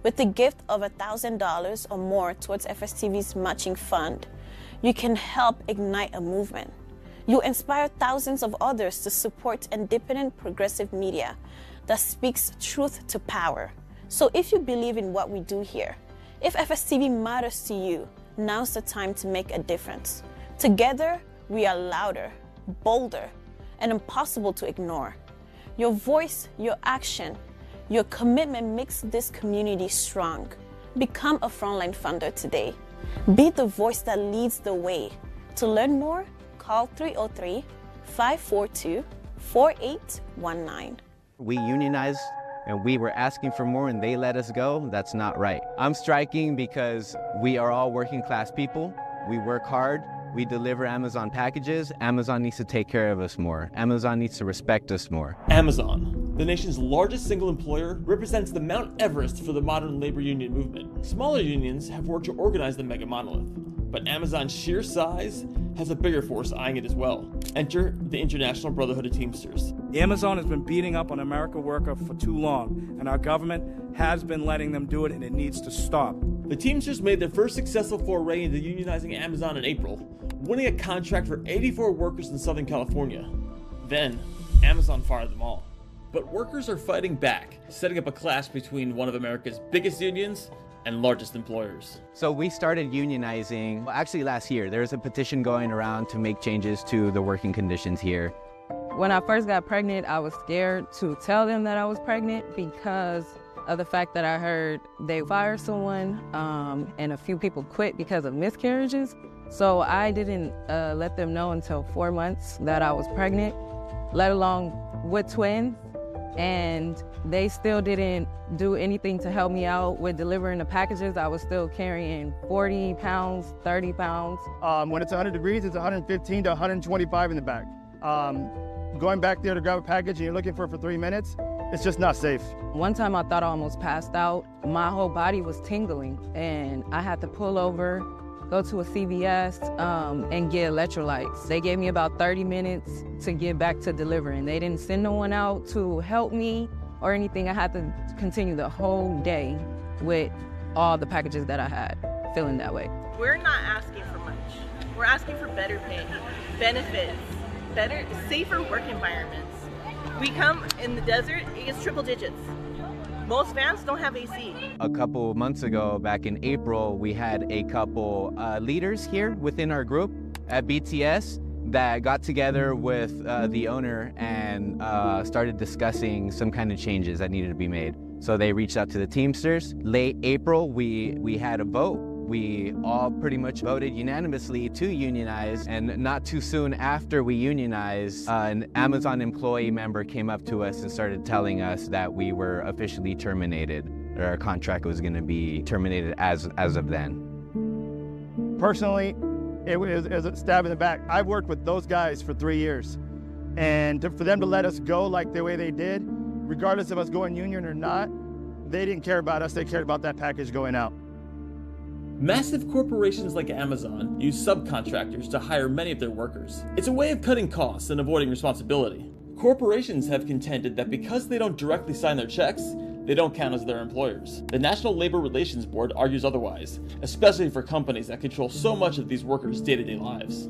With the gift of $1,000 or more towards FSTV's matching fund, you can help ignite a movement. You inspire thousands of others to support independent progressive media that speaks truth to power. So if you believe in what we do here, if FSTV matters to you, now's the time to make a difference. Together, we are louder, bolder, and impossible to ignore. Your voice, your action, your commitment makes this community strong. Become a frontline funder today. Be the voice that leads the way. To learn more, call 303-542-4819. We unionized and we were asking for more and they let us go. That's not right. I'm striking because we are all working class people. We work hard. We deliver Amazon packages. Amazon needs to take care of us more. Amazon needs to respect us more. Amazon, the nation's largest single employer, represents the Mount Everest for the modern labor union movement. Smaller unions have worked to organize the mega monolith, but Amazon's sheer size has a bigger force eyeing it as well. Enter the International Brotherhood of Teamsters. Amazon has been beating up on American worker for too long, and our government has been letting them do it, and it needs to stop. The Teamsters made their first successful foray into unionizing Amazon in April, winning a contract for 84 workers in Southern California. Then, Amazon fired them all. But workers are fighting back, setting up a clash between one of America's biggest unions and largest employers. So we started unionizing, actually last year. There's a petition going around to make changes to the working conditions here. When I first got pregnant, I was scared to tell them that I was pregnant because of the fact that I heard they fired someone and a few people quit because of miscarriages. So I didn't let them know until 4 months that I was pregnant, let alone with twins. And they still didn't do anything to help me out with delivering the packages. I was still carrying 40 pounds, 30 pounds. When it's 100 degrees, it's 115 to 125 in the back. Going back there to grab a package and you're looking for it for 3 minutes, it's just not safe. One time I thought I almost passed out. My whole body was tingling and I had to pull over, go to a CVS and get electrolytes. They gave me about 30 minutes to get back to delivering. They didn't send no one out to help me or anything. I had to continue the whole day with all the packages that I had, feeling that way. We're not asking for much. We're asking for better pay, benefits, better, safer work environments. We come in the desert, it gets triple digits. Most vans don't have AC. A couple months ago, back in April, we had a couple leaders here within our group at BTS that got together with the owner and started discussing some kind of changes that needed to be made. So they reached out to the Teamsters. Late April, we had a vote. We all pretty much voted unanimously to unionize, and not too soon after we unionized, an Amazon employee member came up to us and started telling us that we were officially terminated, or our contract was going to be terminated as of then. Personally, it was a stab in the back. I've worked with those guys for 3 years, and for them to let us go like the way they did, regardless of us going union or not, they didn't care about us, they cared about that package going out. Massive corporations like Amazon use subcontractors to hire many of their workers. It's a way of cutting costs and avoiding responsibility. Corporations have contended that because they don't directly sign their checks, they don't count as their employers. The National Labor Relations Board argues otherwise, especially for companies that control so much of these workers' day-to-day lives.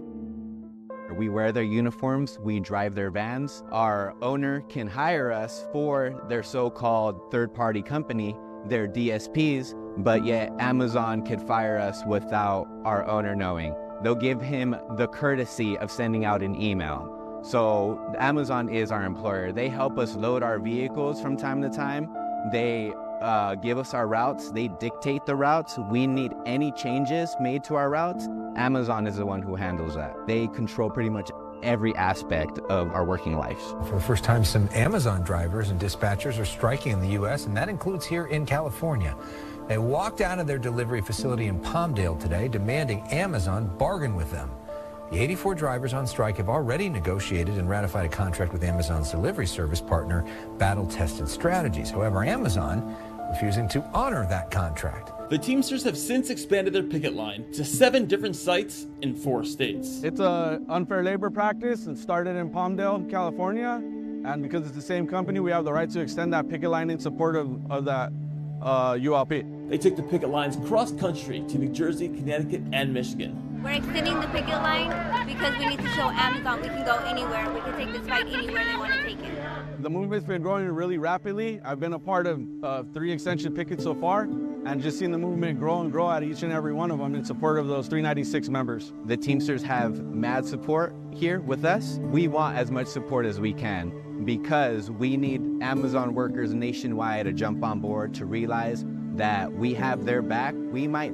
We wear their uniforms, we drive their vans. Our owner can hire us for their so-called third-party company, their DSPs, but yet Amazon could fire us without our owner knowing. They'll give him the courtesy of sending out an email. So Amazon is our employer. They help us load our vehicles from time to time. They give us our routes. They dictate the routes. We need any changes made to our routes. Amazon is the one who handles that. They control pretty much every aspect of our working lives. For the first time, some Amazon drivers and dispatchers are striking in the U.S., and that includes here in California. They walked out of their delivery facility in Palmdale today, demanding Amazon bargain with them. The 84 drivers on strike have already negotiated and ratified a contract with Amazon's delivery service partner, Battle Tested Strategies. However, Amazon refusing to honor that contract. The Teamsters have since expanded their picket line to 7 different sites in 4 states. It's an unfair labor practice and started in Palmdale, California. And because it's the same company, we have the right to extend that picket line in support of that ULP. They took the picket lines cross country to New Jersey, Connecticut, and Michigan. We're extending the picket line because we need to show Amazon we can go anywhere. We can take this fight anywhere they want to take it. The movement's been growing really rapidly. I've been a part of 3 extension pickets so far, and just seeing the movement grow and grow at each and every one of them in support of those 396 members. The Teamsters have mad support here with us. We want as much support as we can because we need Amazon workers nationwide to jump on board, to realize that we have their back. We might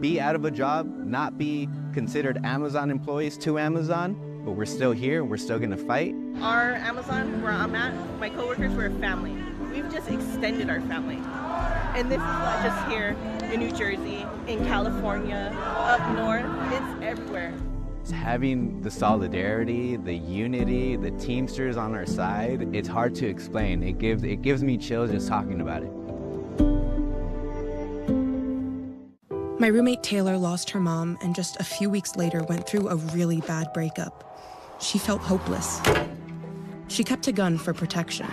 be out of a job, not be considered Amazon employees to Amazon, but we're still here, we're still gonna fight. Our Amazon, where I'm at, my coworkers, we're a family. We've just extended our family. And this is not just here in New Jersey, in California, up north, it's everywhere. Having the solidarity, the unity, the Teamsters on our side, it's hard to explain. It gives me chills just talking about it. My roommate Taylor lost her mom and just a few weeks later went through a really bad breakup. She felt hopeless. She kept a gun for protection.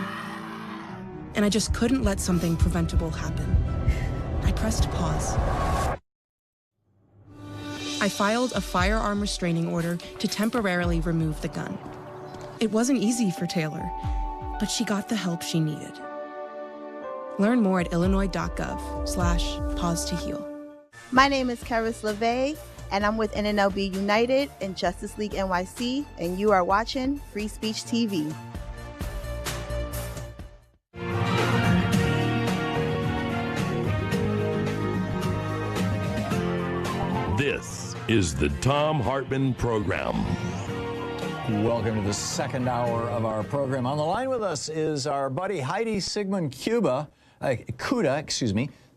And I just couldn't let something preventable happen. I pressed pause. I filed a firearm restraining order to temporarily remove the gun. It wasn't easy for Taylor, but she got the help she needed. Learn more at illinois.gov/pause to heal. My name is Karis LeVay, and I'm with NNLB United and Justice League NYC, and you are watching Free Speech TV. This is the Thom Hartmann Program. Welcome to the second hour of our program. On the line with us is our buddy Heidi Sigmund Kuda,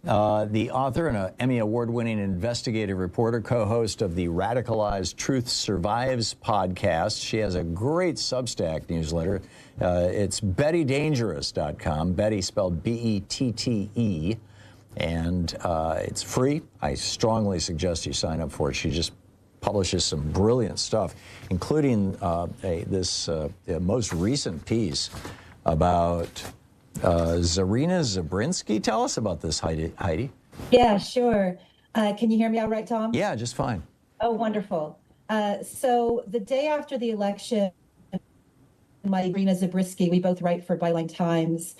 the author and an Emmy Award-winning investigative reporter, co-host of the Radicalized Truth Survives podcast. She has a great Substack newsletter. It's BettyDangerous.com, Betty spelled B-E-T-T-E, and it's free. I strongly suggest you sign up for it. She just publishes some brilliant stuff, including this most recent piece about Zarina Zabrinsky. Tell us about this, Heidi. Yeah, sure. Can you hear me all right, Thom? Yeah, just fine. Oh, wonderful. So the day after the election, Zarina Zabrinsky, we both write for Byline Times,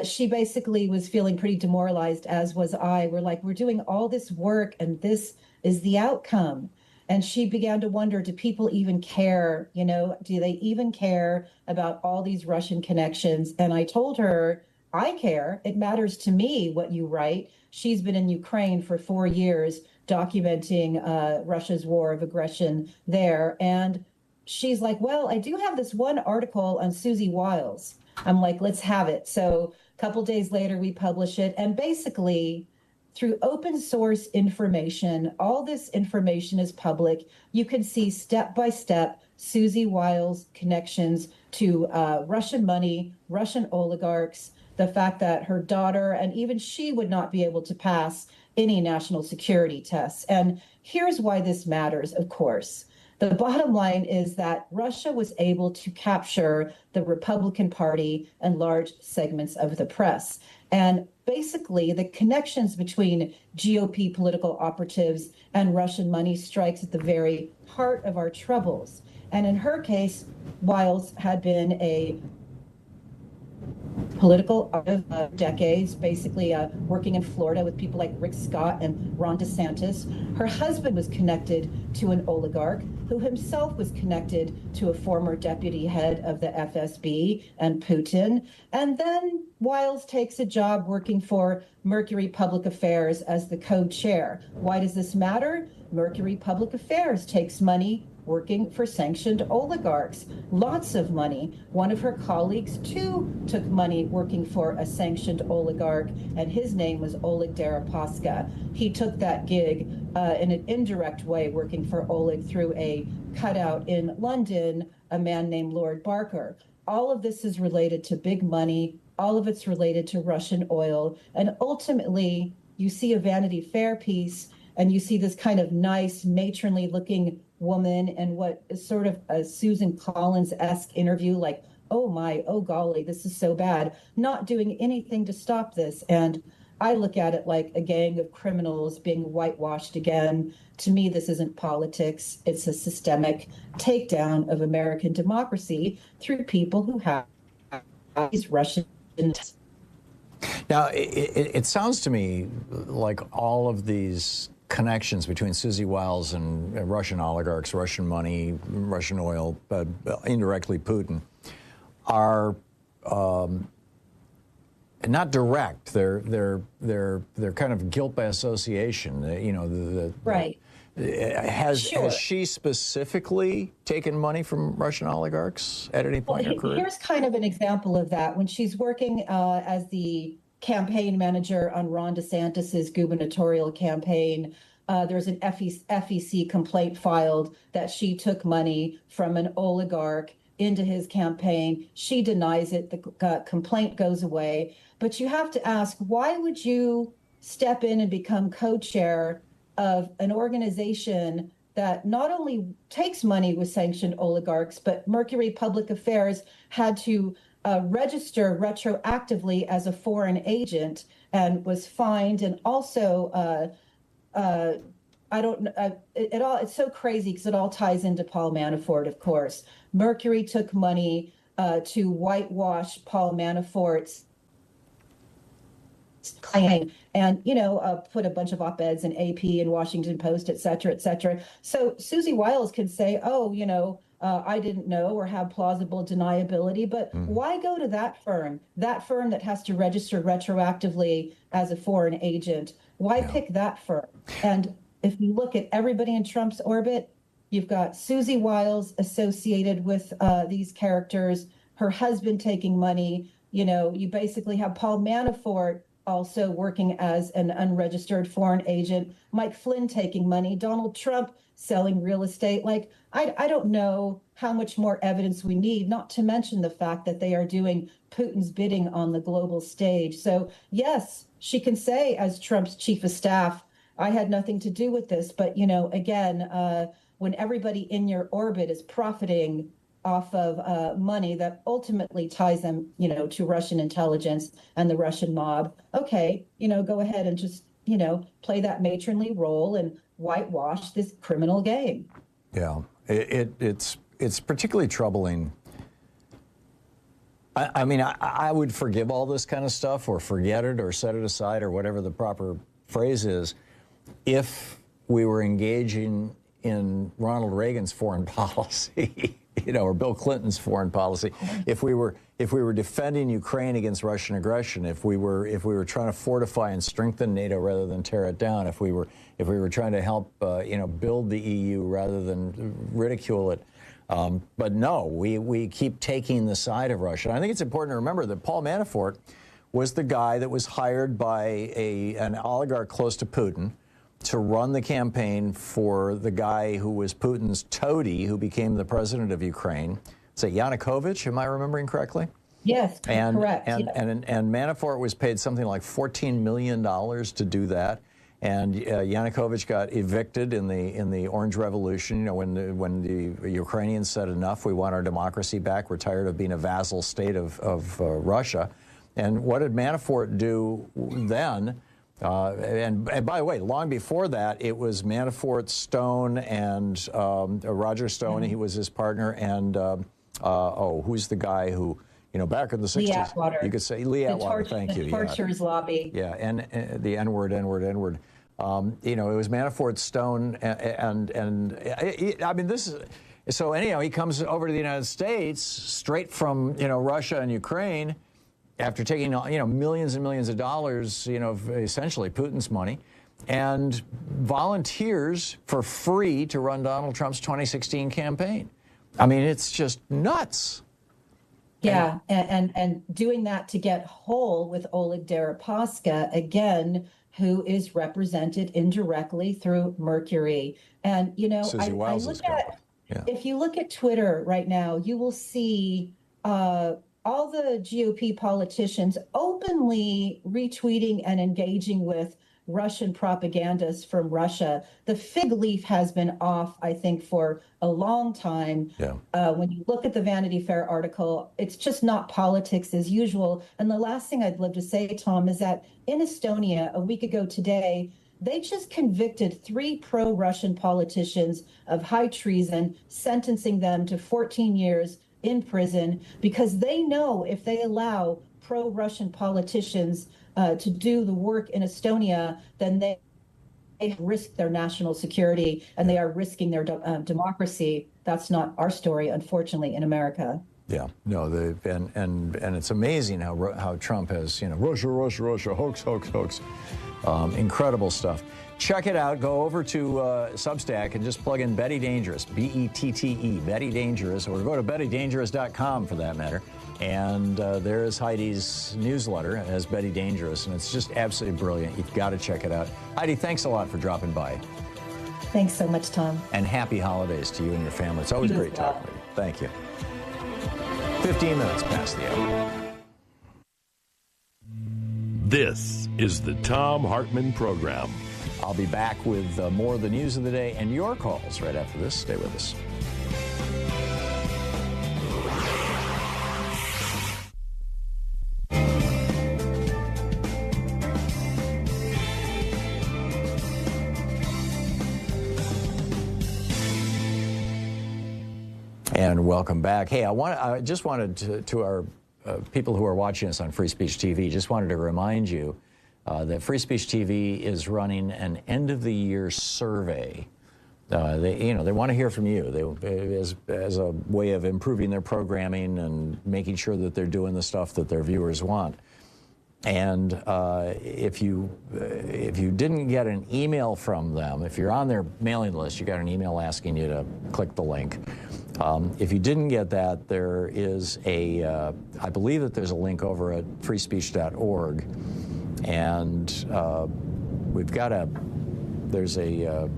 she basically was feeling pretty demoralized, as was I. We're doing all this work and this is the outcome. And she began to wonder, do people even care? You know, do they even care about all these Russian connections? And I told her, I care. It matters to me what you write. She's been in Ukraine for 4 years documenting Russia's war of aggression there. And she's like, well, I do have this one article on Susie Wiles. I'm like, let's have it. So a couple days later, we publish it. And basically, through open source information, all this information is public. You can see step by step Susie Wiles' connections to Russian money, Russian oligarchs, the fact that her daughter and even she would not be able to pass any national security tests. And here's why this matters, of course. The bottom line is that Russia was able to capture the Republican Party and large segments of the press. And basically, the connections between GOP political operatives and Russian money strikes at the very heart of our troubles. And in her case, Wiles had been a political of decades, basically working in Florida with people like Rick Scott and Ron DeSantis. Her husband was connected to an oligarch who himself was connected to a former deputy head of the FSB and Putin. And then Wiles takes a job working for Mercury Public Affairs as the co-chair. Why does this matter? Mercury Public Affairs takes money working for sanctioned oligarchs, lots of money. One of her colleagues, too, took money working for a sanctioned oligarch, and his name was Oleg Deripaska. He took that gig in an indirect way, working for Oleg through a cutout in London, a man named Lord Barker. All of this is related to big money. All of it's related to Russian oil. And ultimately, you see a Vanity Fair piece, and you see this kind of nice, matronly-looking woman and what is sort of a Susan Collins-esque interview, like, oh my, oh golly, this is so bad, not doing anything to stop this. And I look at it like a gang of criminals being whitewashed again. To me, this isn't politics. It's a systemic takedown of American democracy through people who have these Russian. Now, it sounds to me like all of these connections between Susie Wiles and Russian oligarchs, Russian money, Russian oil, indirectly Putin, are not direct. They're kind of guilt by association. You know, right. Has she specifically taken money from Russian oligarchs at any point in her career? Here's kind of an example of that. When she's working as the campaign manager on Ron DeSantis's gubernatorial campaign, there's an FEC complaint filed that she took money from an oligarch into his campaign. She denies it. The complaint goes away. But you have to ask, why would you step in and become co-chair of an organization that not only takes money with sanctioned oligarchs, but Mercury Public Affairs had to register retroactively as a foreign agent and was fined, and also it's so crazy because it all ties into Paul Manafort, of course. Mercury took money to whitewash Paul Manafort's claim and, put a bunch of op-eds in AP and Washington Post, et cetera, et cetera. So Susie Wiles could say, I didn't know or have plausible deniability, but why go to that firm that has to register retroactively as a foreign agent? Why pick that firm? And if you look at everybody in Trump's orbit, you've got Susie Wiles associated with these characters, her husband taking money. You basically have Paul Manafort also working as an unregistered foreign agent, Mike Flynn taking money, Donald Trump selling real estate. Like, I don't know how much more evidence we need, not to mention the fact that they are doing Putin's bidding on the global stage. So yes, she can say, as Trump's chief of staff, I had nothing to do with this. But, again, when everybody in your orbit is profiting off of money that ultimately ties them, to Russian intelligence and the Russian mob, okay, go ahead and just, play that matronly role and whitewash this criminal game. Yeah, it's particularly troubling. I mean, I would forgive all this kind of stuff or forget it or set it aside or whatever the proper phrase is if we were engaging in Ronald Reagan's foreign policy, or Bill Clinton's foreign policy. If we were defending Ukraine against Russian aggression, if we were trying to fortify and strengthen NATO rather than tear it down, if we were trying to help build the EU rather than ridicule it. But no, we keep taking the side of Russia. And I think it's important to remember that Paul Manafort was the guy that was hired by an oligarch close to Putin to run the campaign for the guy who was Putin's toady, who became the president of Ukraine. Is it Yanukovych? Am I remembering correctly? Yes, correct. And Manafort was paid something like $14 million to do that. And Yanukovych got evicted in the Orange Revolution. When the Ukrainians said enough, we want our democracy back. We're tired of being a vassal state of Russia. And what did Manafort do then? And by the way, long before that, it was Manafort, Stone, and Roger Stone. He was his partner, and who's the guy who, back in the 60s, Lee Atwater. You could say Lee Atwater. Thank you. The torturers lobby. Yeah, and the N-word. It was Manafort, Stone, I mean, this is. So anyhow, he comes over to the United States straight from Russia and Ukraine, after taking millions and millions of dollars, essentially Putin's money, and volunteers for free to run Donald Trump's 2016 campaign. I mean, it's just nuts. Yeah, and doing that to get whole with Oleg Deripaska, again, who is represented indirectly through Mercury. And, Susie Wiles is if you look at Twitter right now, you will see all the GOP politicians openly retweeting and engaging with Russian propagandists from Russia. The fig leaf has been off, I think, for a long time. Yeah. When you look at the Vanity Fair article, it's just not politics as usual. And the last thing I'd love to say, Tom, is that in Estonia, a week ago today, they just convicted 3 pro-Russian politicians of high treason, sentencing them to 14 years in prison because they know if they allow pro-Russian politicians to do the work in Estonia, then they risk their national security and they are risking their democracy. That's not our story, unfortunately, in America. Yeah, no, and it's amazing how Trump has, Russia, Russia, Russia, hoax, hoax, hoax. Incredible stuff. Check it out. Go over to Substack and just plug in Betty Dangerous, B-E-T-T-E, Betty Dangerous, or go to bettydangerous.com for that matter. And there is Heidi's newsletter as Betty Dangerous, and it's just absolutely brilliant. You've got to check it out. Heidi, thanks a lot for dropping by. Thanks so much, Tom. And happy holidays to you and your family. It's always great talking with you. Thank you. 15 minutes past the hour. This is the Thom Hartmann Program. I'll be back with more of the news of the day and your calls right after this. Stay with us. And welcome back. Hey, I just wanted to our people who are watching us on Free Speech TV, just wanted to remind you that Free Speech TV is running an end-of-the-year survey. They want to hear from you as a way of improving their programming and making sure that they're doing the stuff that their viewers want. And if you didn't get an email from them, if you're on their mailing list, you got an email asking you to click the link. If you didn't get that, there is I believe that there's a link over at freespeech.org, and there's a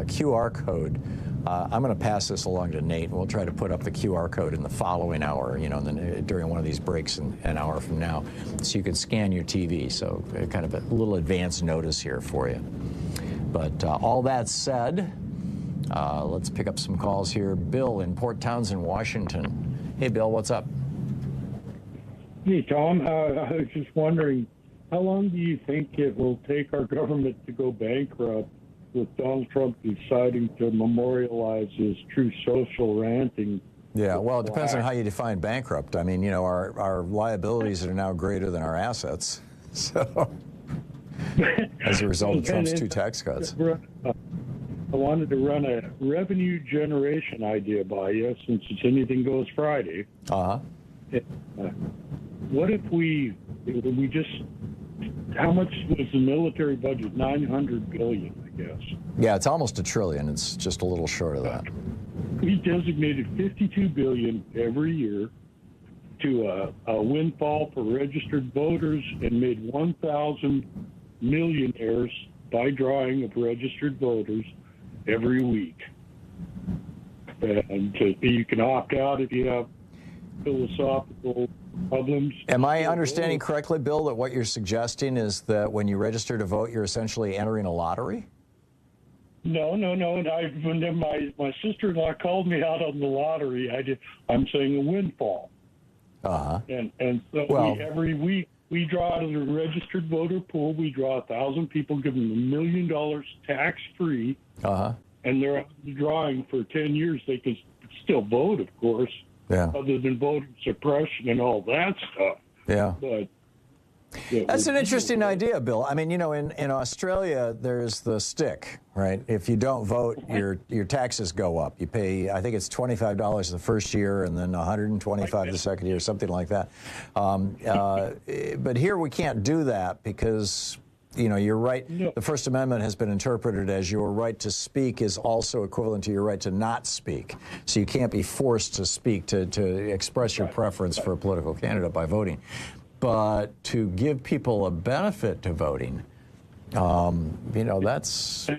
QR code. I'm going to pass this along to Nate, and we'll try to put up the QR code in the following hour, during one of these breaks an hour from now, so you can scan your TV. So kind of a little advance notice here for you. But all that said, let's pick up some calls here. Bill in Port Townsend, Washington. Hey, Bill, what's up? Hey, Tom. I was just wondering, how long do you think it will take our government to go bankrupt with Donald Trump deciding to memorialize his Truth Social ranting? Yeah, well, it depends on how you define bankrupt. I mean, our liabilities are now greater than our assets. So, as a result of Trump's 2 tax cuts. I wanted to run a revenue generation idea by you, since it's Anything Goes Friday. What if we just, how much was the military budget? $900 billion, I guess. Yeah, it's almost $1 trillion. It's just a little short of that. We designated $52 billion every year to a windfall for registered voters and made 1,000 millionaires by drawing of registered voters every week. And you can opt out if you have philosophical problems. Am I understanding correctly, Bill, that what you're suggesting is that when you register to vote, you're essentially entering a lottery? No. And when my sister-in-law called me out on the lottery, I'm saying a windfall. And so every week we draw out of the registered voter pool. We draw 1,000 people, give them $1 million tax-free. And they're out of the drawing for 10 years. They can still vote, of course. Yeah. Other than voter suppression and all that stuff. Yeah. But that's an interesting idea, Bill. I mean, in Australia, there's the stick, right? If you don't vote, your taxes go up. You pay, I think it's $25 the first year and then $125 the second year, something like that. But here we can't do that because, you're right. The First Amendment has been interpreted as your right to speak is also equivalent to your right to not speak. So you can't be forced to speak, to express your preference for a political candidate by voting. But to give people a benefit to voting, that's...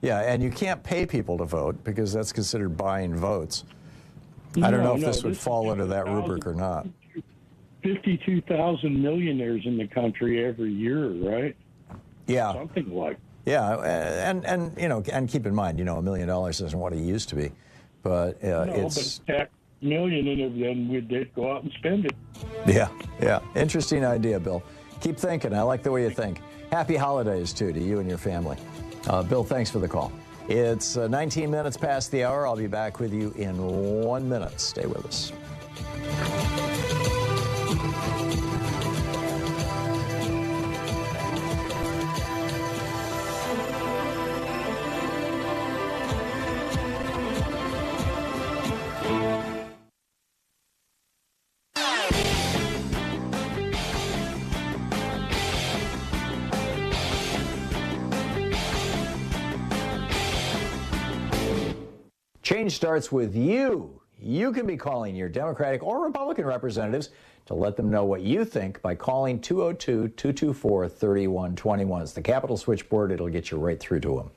Yeah, and you can't pay people to vote because that's considered buying votes. I don't know if this would fall under that rubric or not. 52,000 millionaires in the country every year, right? Yeah. Something like. Yeah, and you know, and keep in mind, you know, $1 million isn't what it used to be, but it's but tax $1 million, and then they'd go out and spend it. Yeah. Interesting idea, Bill. Keep thinking. I like the way you think. Happy holidays too to you and your family. Bill, thanks for the call. It's 19 minutes past the hour. I'll be back with you in 1 minute. Stay with us. Change starts with you. You can be calling your Democratic or Republican representatives to let them know what you think by calling 202-224-3121. It's the Capitol switchboard. It'll get you right through to them.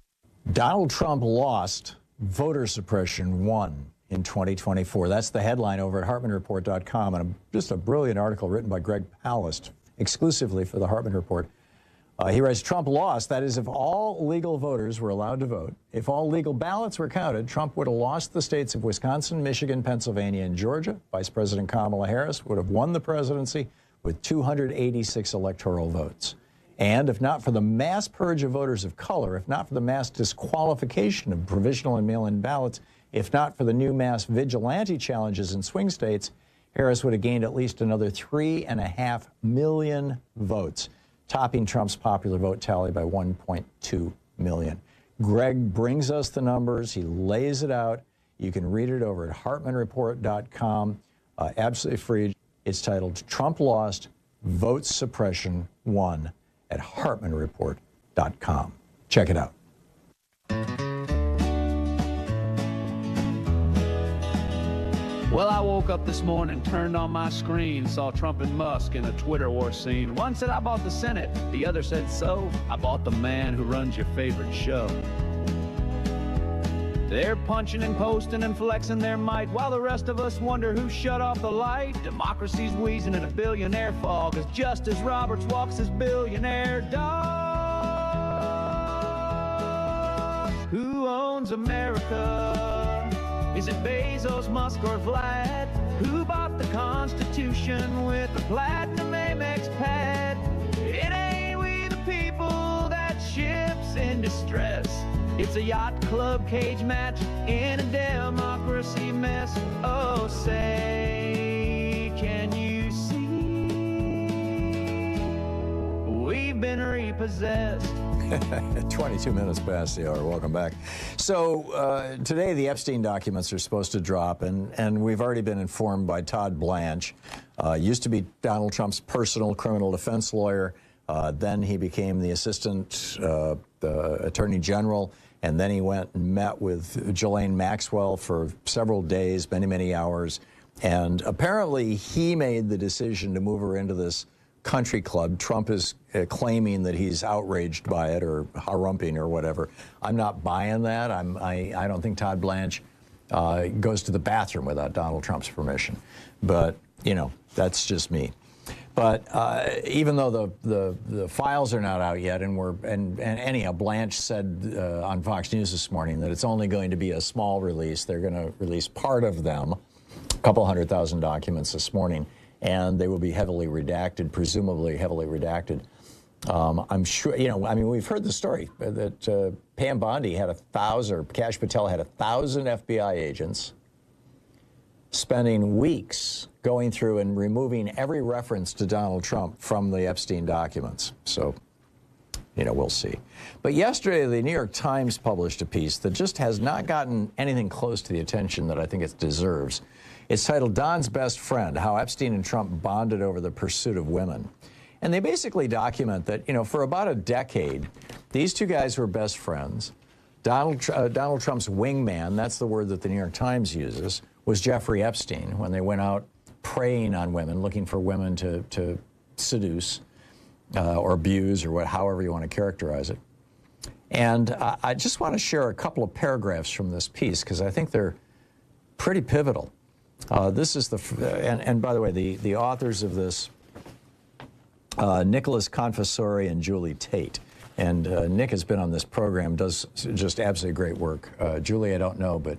Donald Trump lost, voter suppression won in 2024. That's the headline over at HartmannReport.com, and just a brilliant article written by Greg Palast exclusively for the Hartmann Report. He writes, Trump lost. That is, if all legal voters were allowed to vote. If all legal ballots were counted, Trump would have lost the states of Wisconsin, Michigan, Pennsylvania, and Georgia. Vice President Kamala Harris would have won the presidency with 286 electoral votes. And if not for the mass purge of voters of color, if not for the mass disqualification of provisional and mail-in ballots, if not for the new mass vigilante challenges in swing states, Harris would have gained at least another 3.5 million votes, topping Trump's popular vote tally by 1.2 million. Greg brings us the numbers. He lays it out. You can read it over at HartmannReport.com. Absolutely free. It's titled Trump Lost, Vote Suppression Won at HartmannReport.com. Check it out. Well, I woke up this morning, turned on my screen, saw Trump and Musk in a Twitter war scene. One said, I bought the Senate. The other said, so I bought the man who runs your favorite show. They're punching and posting and flexing their might while the rest of us wonder who shut off the light. Democracy's wheezing in a billionaire fog as Justice Roberts walks his billionaire dog. Who owns America? Is it Bezos, Musk, or Vlad? Who bought the Constitution with a platinum Amex pad? It ain't we the people, that ship's in distress. It's a yacht club cage match in a democracy mess. Oh, say, can you see? We've been repossessed. 22 minutes past the hour. Welcome back. So today the Epstein documents are supposed to drop, and we've already been informed by Todd Blanche. Used to be Donald Trump's personal criminal defense lawyer. Then he became the assistant attorney general, and then he went and met with Ghislaine Maxwell for several days, many, many hours. And apparently he made the decision to move her into this country club. Trump is claiming that he's outraged by it or harumping or whatever. I'm not buying that. I don't think Todd Blanche goes to the bathroom without Donald Trump's permission. But, you know, that's just me. But even though the files are not out yet, and anyhow, Blanche said on Fox News this morning that it's only going to be a small release. They're going to release part of them, a couple 100,000 documents this morning, and they will be heavily redacted, presumably heavily redacted. I'm sure, you know, I mean, we've heard the story that Pam Bondi had 1,000, or Kash Patel had 1,000 FBI agents spending weeks going through and removing every reference to Donald Trump from the Epstein documents. So, you know, we'll see. But yesterday, the New York Times published a piece that just has not gotten anything close to the attention that I think it deserves. It's titled Don's Best Friend, How Epstein and Trump Bonded Over the Pursuit of Women. And they basically document that, you know, for about a decade, these two guys were best friends. Donald Trump's wingman, that's the word that the New York Times uses, was Jeffrey Epstein, when they went out preying on women, looking for women to seduce or abuse, or however you want to characterize it. And I just want to share a couple of paragraphs from this piece, because I think they're pretty pivotal. This is and by the way, the authors of this, Nicholas Confessori and Julie Tate. And Nick has been on this program, does just absolutely great work. Julie, I don't know, but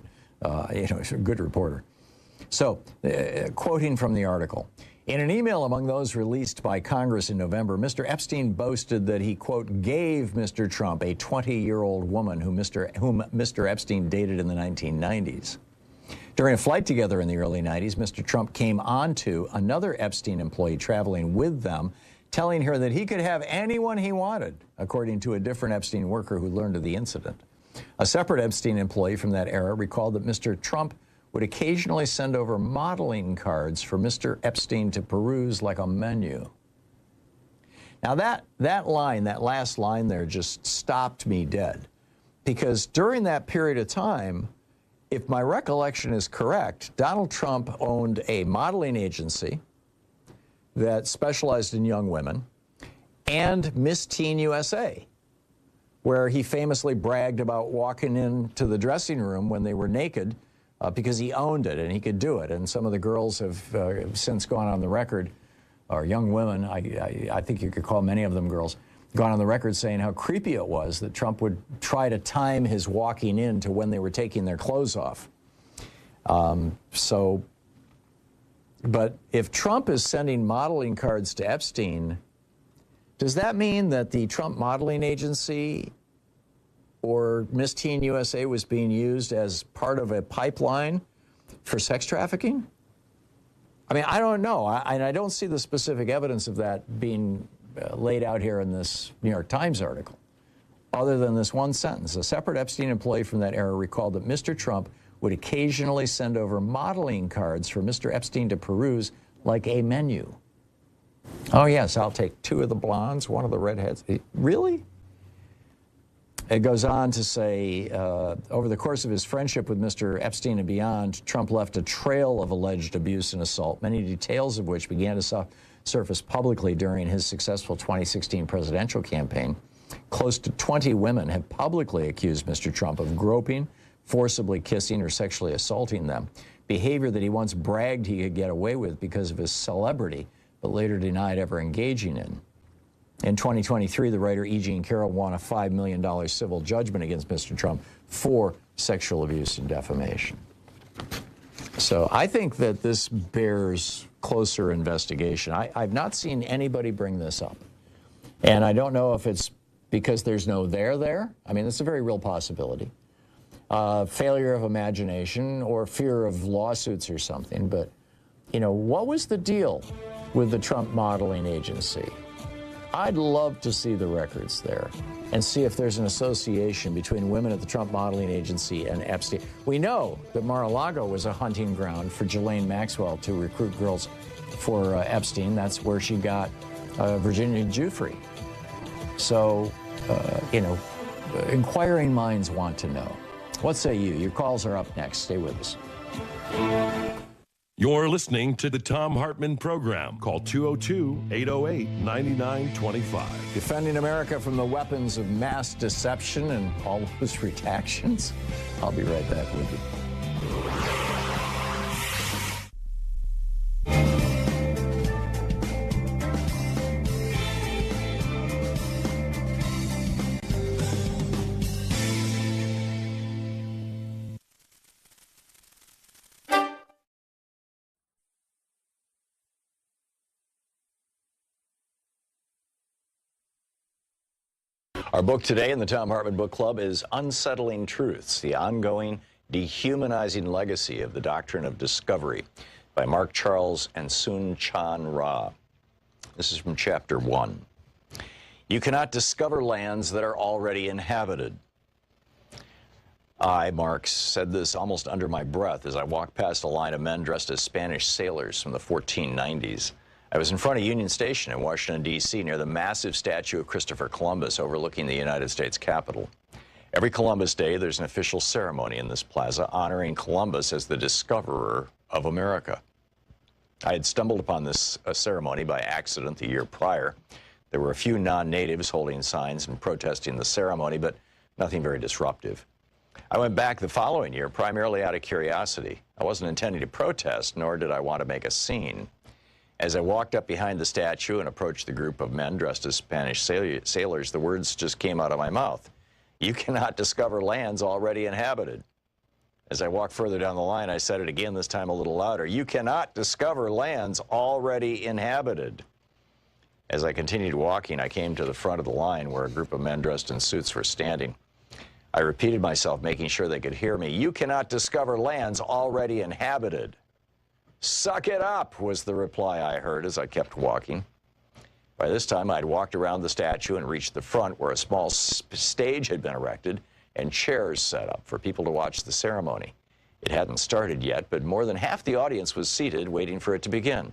she's a good reporter. So, quoting from the article, in an email among those released by Congress in November, Mr. Epstein boasted that he, quote, gave Mr. Trump a 20-year-old woman whom Mr. Epstein dated in the 1990s. During a flight together in the early 90s, Mr. Trump came on to another Epstein employee traveling with them, telling her that he could have anyone he wanted, according to a different Epstein worker who learned of the incident. A separate Epstein employee from that era recalled that Mr. Trump would occasionally send over modeling cards for Mr. Epstein to peruse like a menu. Now that last line there just stopped me dead, because during that period of time, if my recollection is correct, Donald Trump owned a modeling agency that specialized in young women, and Miss Teen USA, where he famously bragged about walking into the dressing room when they were naked because he owned it and he could do it. And some of the girls have since gone on the record, or young women, I think you could call many of them girls, gone on the record saying how creepy it was that Trump would try to time his walking in to when they were taking their clothes off. But if Trump is sending modeling cards to Epstein, does that mean that the Trump modeling agency or Miss Teen USA was being used as part of a pipeline for sex trafficking? I mean, I don't know. I don't see the specific evidence of that being laid out here in this New York Times article, other than this one sentence. A separate Epstein employee from that era recalled that Mr. Trump would occasionally send over modeling cards for Mr. Epstein to peruse like a menu. Oh, yes, I'll take 2 of the blondes, 1 of the redheads. Really? It goes on to say, over the course of his friendship with Mr. Epstein and beyond, Trump left a trail of alleged abuse and assault, many details of which began to surface publicly during his successful 2016 presidential campaign. Close to 20 women have publicly accused Mr. Trump of groping, forcibly kissing, or sexually assaulting them, behavior that he once bragged he could get away with because of his celebrity, but later denied ever engaging in. In 2023, the writer E. Jean Carroll won a $5 million civil judgment against Mr. Trump for sexual abuse and defamation. So I think that this bears closer investigation. I've not seen anybody bring this up. And I don't know if it's because there's no there. I mean, it's a very real possibility. Failure of imagination or fear of lawsuits or something. But, you know, what was the deal with the Trump modeling agency? I'd love to see the records there and see if there's an association between women at the Trump modeling agency and Epstein. We know that Mar-a-Lago was a hunting ground for Ghislaine Maxwell to recruit girls for Epstein. That's where she got Virginia Giuffre. So, inquiring minds want to know. What say you? Your calls are up next. Stay with us. You're listening to the Thom Hartmann Program. Call 202-808-9925. Defending America from the weapons of mass deception and all those redactions. I'll be right back with you. Our book today in the Thom Hartmann Book Club is Unsettling Truths, the ongoing dehumanizing legacy of the doctrine of discovery by Mark Charles and Soon-Chan Ra. This is from chapter 1. You cannot discover lands that are already inhabited. I, Mark, said this almost under my breath as I walked past a line of men dressed as Spanish sailors from the 1490s. I was in front of Union Station in Washington, D.C., near the massive statue of Christopher Columbus overlooking the United States Capitol. Every Columbus Day, there's an official ceremony in this plaza honoring Columbus as the discoverer of America. I had stumbled upon this ceremony by accident the year prior. There were a few non-natives holding signs and protesting the ceremony, but nothing very disruptive. I went back the following year primarily out of curiosity. I wasn't intending to protest, nor did I want to make a scene. As I walked up behind the statue and approached the group of men dressed as Spanish sailors, the words just came out of my mouth. You cannot discover lands already inhabited. As I walked further down the line, I said it again, this time a little louder. You cannot discover lands already inhabited. As I continued walking, I came to the front of the line where a group of men dressed in suits were standing. I repeated myself, making sure they could hear me. You cannot discover lands already inhabited. Suck it up, was the reply I heard as I kept walking. By this time, I'd walked around the statue and reached the front where a small stage had been erected and chairs set up for people to watch the ceremony. It hadn't started yet, but more than half the audience was seated waiting for it to begin.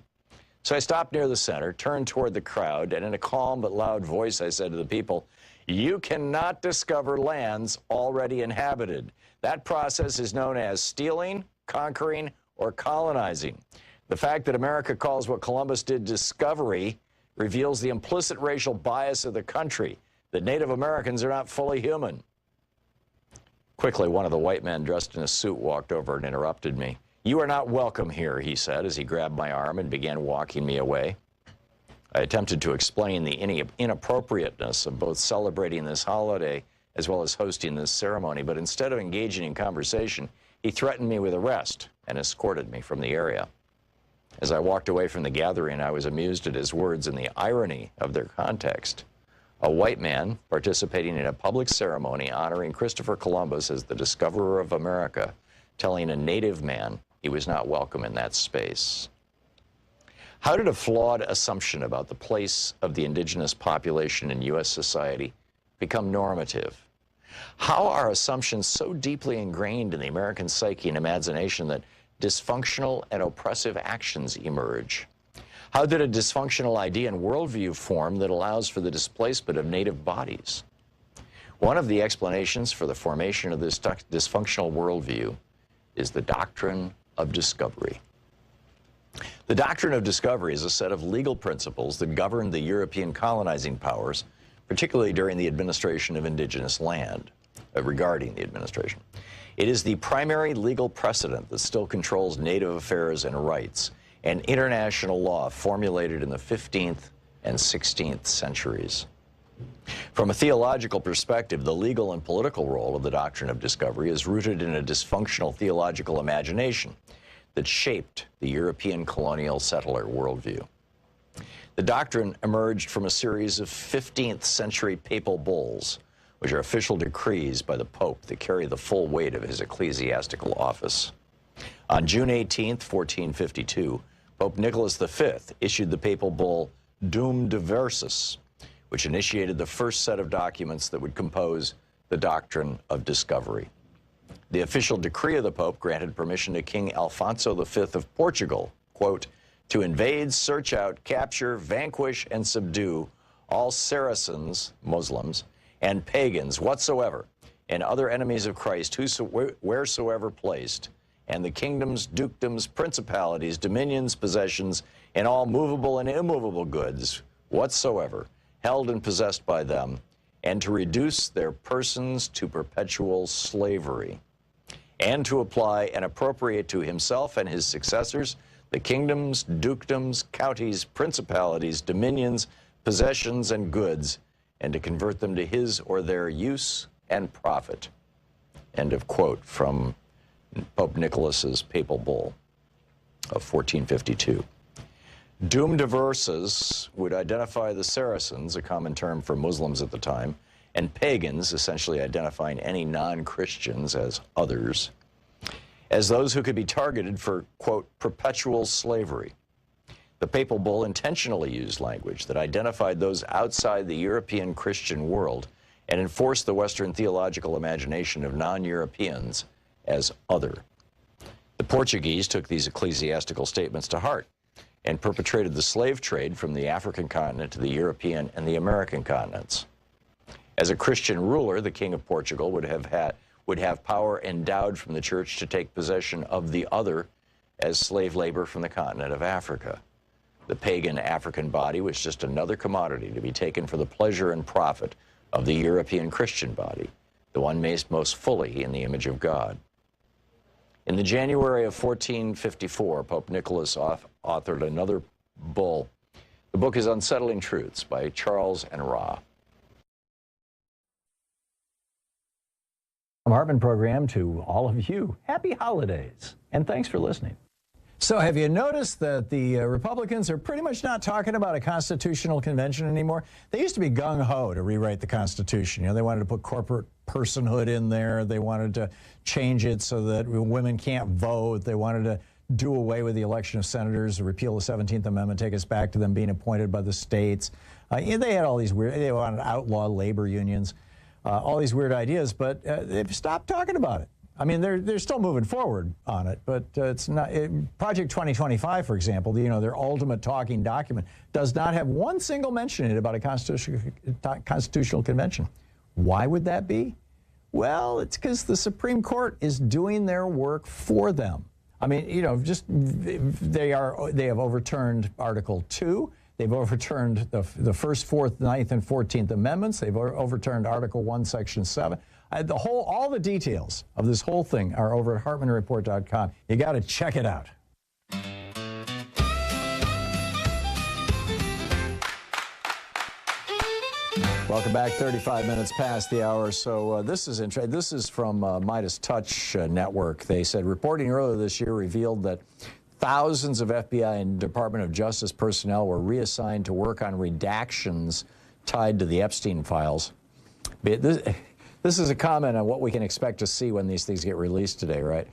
So I stopped near the center, turned toward the crowd, and in a calm but loud voice I said to the people, you cannot discover lands already inhabited. That process is known as stealing, conquering, or colonizing. The fact that America calls what Columbus did discovery reveals the implicit racial bias of the country, that Native Americans are not fully human. Quickly, one of the white men dressed in a suit walked over and interrupted me. You are not welcome here, he said as he grabbed my arm and began walking me away. I attempted to explain the inappropriateness of both celebrating this holiday as well as hosting this ceremony, but instead of engaging in conversation, he threatened me with arrest and escorted me from the area. As I walked away from the gathering, I was amused at his words and the irony of their context. A white man participating in a public ceremony honoring Christopher Columbus as the discoverer of America, telling a native man he was not welcome in that space. How did a flawed assumption about the place of the indigenous population in U.S. society become normative? How are assumptions so deeply ingrained in the American psyche and imagination that dysfunctional and oppressive actions emerge? How did a dysfunctional idea and worldview form that allows for the displacement of native bodies? One of the explanations for the formation of this dysfunctional worldview is the doctrine of discovery. The doctrine of discovery is a set of legal principles that govern the European colonizing powers, particularly during the administration of indigenous land, regarding the administration. It is the primary legal precedent that still controls native affairs and rights, and international law formulated in the 15th and 16th centuries. From a theological perspective, the legal and political role of the doctrine of discovery is rooted in a dysfunctional theological imagination that shaped the European colonial settler worldview. The doctrine emerged from a series of 15th century papal bulls, which are official decrees by the Pope that carry the full weight of his ecclesiastical office. On June 18, 1452, Pope Nicholas V issued the papal bull Dum Diversus, which initiated the first set of documents that would compose the doctrine of discovery. The official decree of the Pope granted permission to King Alfonso V of Portugal, quote, to invade, search out, capture, vanquish, and subdue all Saracens, Muslims, and pagans whatsoever, and other enemies of Christ wheresoever placed, and the kingdoms, dukedoms, principalities, dominions, possessions, and all movable and immovable goods whatsoever, held and possessed by them, and to reduce their persons to perpetual slavery, and to apply and appropriate to himself and his successors the kingdoms, dukedoms, counties, principalities, dominions, possessions, and goods, and to convert them to his or their use and profit. End of quote from Pope Nicholas's papal bull of 1452. Dum Diversus would identify the Saracens, a common term for Muslims at the time, and pagans, essentially identifying any non-Christians as others, as those who could be targeted for, quote, perpetual slavery. The papal bull intentionally used language that identified those outside the European Christian world and enforced the Western theological imagination of non-Europeans as other. The Portuguese took these ecclesiastical statements to heart and perpetrated the slave trade from the African continent to the European and the American continents. As a Christian ruler, the King of Portugal would have power endowed from the church to take possession of the other as slave labor from the continent of Africa. The pagan African body was just another commodity to be taken for the pleasure and profit of the European Christian body, the one made most fully in the image of God. In the January of 1454, Pope Nicholas authored another bull. The book is Unsettling Truths by Charles and Ra. Hartmann program to all of you. Happy holidays, and thanks for listening. So have you noticed that the Republicans are pretty much not talking about a constitutional convention anymore? They used to be gung-ho to rewrite the Constitution. You know, they wanted to put corporate personhood in there. They wanted to change it so that women can't vote. They wanted to do away with the election of senators, repeal the 17th Amendment, take us back to them being appointed by the states. They had all these weird, they wanted to outlaw labor unions, all these weird ideas, but they've stopped talking about it. I mean, they're still moving forward on it, but it's not. Project 2025, for example, you know, their ultimate talking document does not have one single mention in it about a constitutional convention. Why would that be? Well, it's because the Supreme Court is doing their work for them. I mean, you know, just they have overturned Article 2. They've overturned the 1st, 4th, 9th, and 14th Amendments. They've overturned Article 1, Section 7. All the details of this whole thing are over at HartmannReport.com. You got to check it out. Welcome back. 35 minutes past the hour. So this is from Midas Touch Network. They said reporting earlier this year revealed that thousands of FBI and Department of Justice personnel were reassigned to work on redactions tied to the Epstein files. This is a comment on what we can expect to see when these things get released today, right?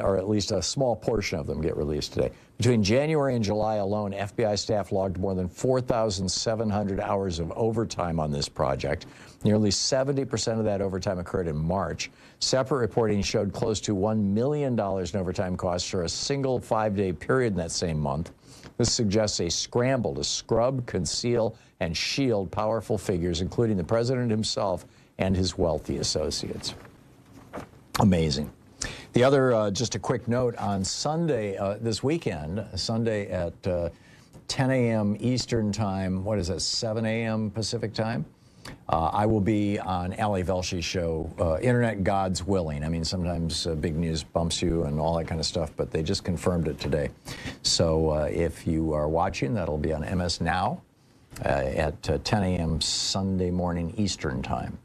Or at least a small portion of them get released today. Between January and July alone, FBI staff logged more than 4,700 hours of overtime on this project. Nearly 70% of that overtime occurred in March. Separate reporting showed close to $1 million in overtime costs for a single 5-day period in that same month. This suggests a scramble to scrub, conceal, and shield powerful figures, including the president himself and his wealthy associates. Amazing. The other, just a quick note, on Sunday, this weekend, Sunday at 10 a.m. Eastern Time, what is that, 7 a.m. Pacific Time? I will be on Ali Velshi's show, Internet Gods Willing. I mean, sometimes big news bumps you and all that kind of stuff, but they just confirmed it today. So if you are watching, that'll be on MS Now at 10 a.m. Sunday morning Eastern Time.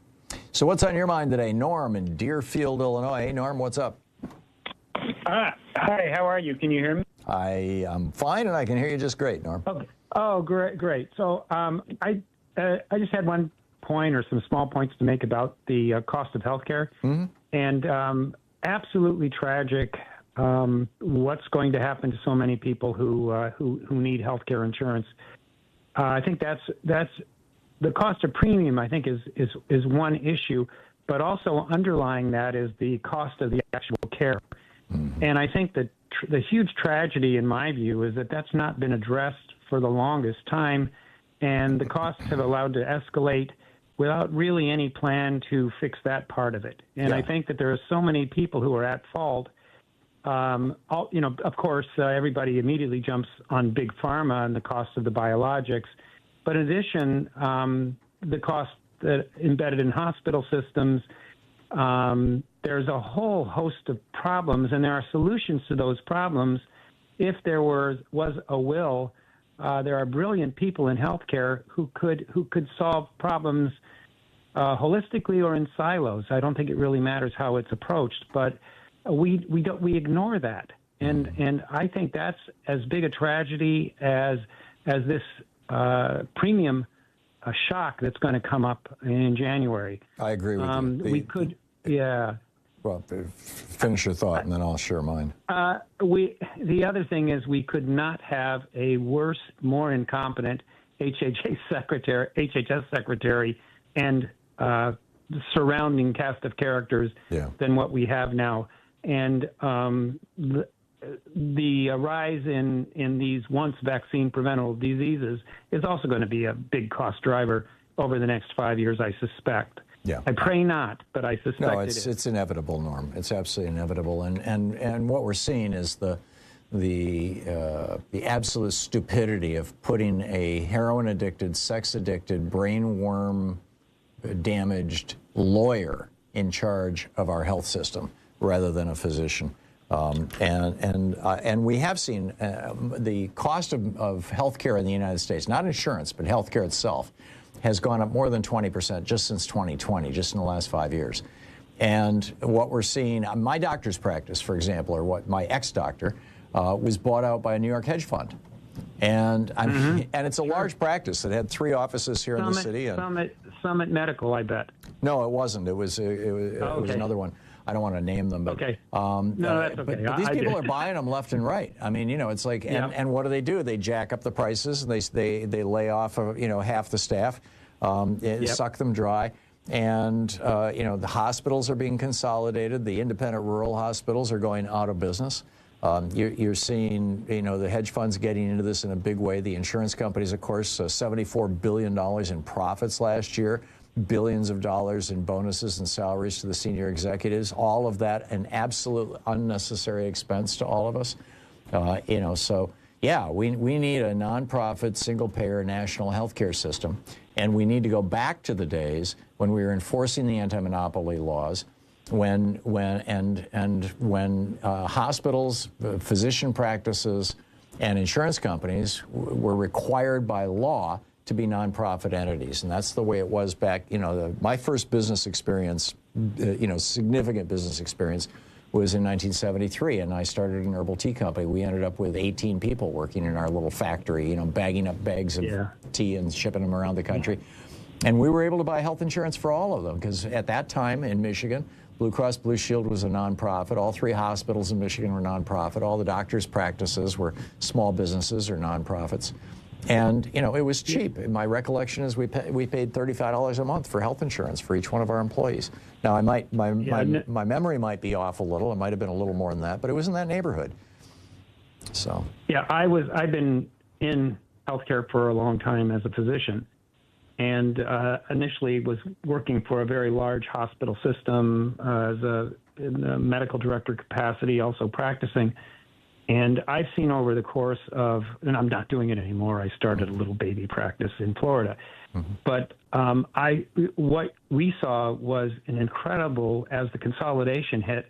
So what's on your mind today? Norm in Deerfield, Illinois. Hey, Norm, what's up? Hi, how are you? Can you hear me? I am fine, and I can hear you just great, Norm. Okay. Oh, great. So I just had one point or some small points to make about the cost of healthcare. Mm-hmm. And absolutely tragic what's going to happen to so many people who need healthcare insurance. I think that's the cost of premium, I think, is one issue, but also underlying that is the cost of the actual care. Mm-hmm. And I think that the huge tragedy, in my view, is that that's not been addressed for the longest time, and the costs have allowed to escalate without really any plan to fix that part of it. And I think that there are so many people who are at fault. Of course, everybody immediately jumps on Big Pharma and the cost of the biologics. But in addition, the cost that embedded in hospital systems, there's a whole host of problems, and there are solutions to those problems. If there was a will, there are brilliant people in healthcare who could solve problems holistically or in silos. I don't think it really matters how it's approached, but we ignore that, and I think that's as big a tragedy as this premium shock that's going to come up in January. I agree with you. Well, finish your thought, and then I'll share mine. The other thing is we could not have a worse, more incompetent HHS secretary and the surrounding cast of characters than what we have now. And the rise in these once vaccine preventable diseases is also going to be a big cost driver over the next 5 years, I suspect. Yeah. I pray not, but I suspect it is. It's inevitable, Norm. It's absolutely inevitable. And what we're seeing is the absolute stupidity of putting a heroin-addicted, sex-addicted, brain worm-damaged lawyer in charge of our health system rather than a physician. And we have seen the cost of healthcare in the United States, not insurance, but healthcare itself, has gone up more than 20% just since 2020, just in the last 5 years. And what we're seeing, my doctor's practice, for example, or what my ex-doctor, was bought out by a New York hedge fund. And and it's a large practice. It had 3 offices here in the city. And Summit Medical, I bet. No, it wasn't. It was another one. I don't want to name them, but no, that's okay. But these people are buying them left and right. I mean, you know, it's like, and what do? They jack up the prices, and they lay off, you know, half the staff, suck them dry, and you know, the hospitals are being consolidated. The independent rural hospitals are going out of business. You're seeing, you know, the hedge funds getting into this in a big way. The insurance companies, of course, $74 billion in profits last year. Billions of dollars in bonuses and salaries to the senior executives, all of that an absolute unnecessary expense to all of us. You know, so yeah, we need a nonprofit, single-payer national healthcare system, and we need to go back to the days when we were enforcing the anti-monopoly laws, when hospitals, physician practices, and insurance companies were required by law to be nonprofit entities, and that's the way it was back. You know, my first business experience, you know, significant business experience, was in 1973, and I started an herbal tea company. We ended up with 18 people working in our little factory, you know, bagging up bags of tea and shipping them around the country. And we were able to buy health insurance for all of them, because at that time in Michigan, Blue Cross Blue Shield was a nonprofit. All 3 hospitals in Michigan were nonprofit. All the doctors' practices were small businesses or nonprofits. And, you know, it was cheap. My recollection is we paid $35 a month for health insurance for each one of our employees. Now, my memory might be off a little. It might have been a little more than that, but it was in that neighborhood. So. Yeah, I've been in healthcare for a long time as a physician, and initially was working for a very large hospital system in a medical director capacity, also practicing. And I've seen over the course of, and I'm not doing it anymore, I started a little baby practice in Florida. But what we saw was an incredible, as the consolidation hit,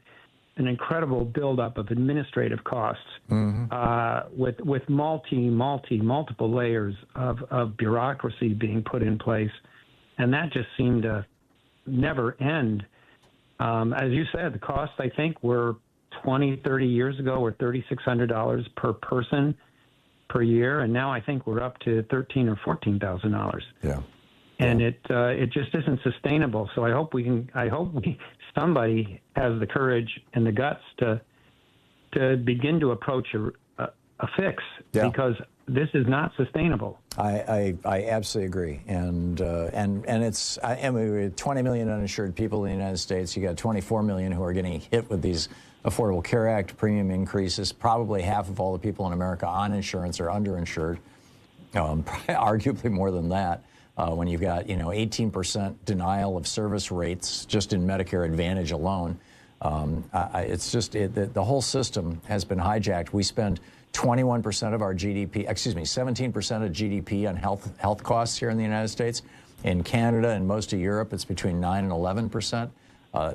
an incredible buildup of administrative costs with multiple layers of bureaucracy being put in place. And that just seemed to never end. As you said, the costs, I think, were 20, 30 years ago were $3,600 per person per year, and now I think we're up to $13,000 or $14,000. Yeah. And it just isn't sustainable. So I hope somebody has the courage and the guts to begin to approach a fix, because this is not sustainable. I absolutely agree, and it's we have 20 million uninsured people in the United States. You got 24 million who are getting hit with these Affordable Care Act premium increases. Probably half of all the people in America on insurance are underinsured. Arguably more than that. When you've got 18% denial of service rates just in Medicare Advantage alone, it's just the whole system has been hijacked. We spend 21% of our GDP, 17% of GDP on health costs here in the United States. In Canada and most of Europe, it's between 9 and 11%.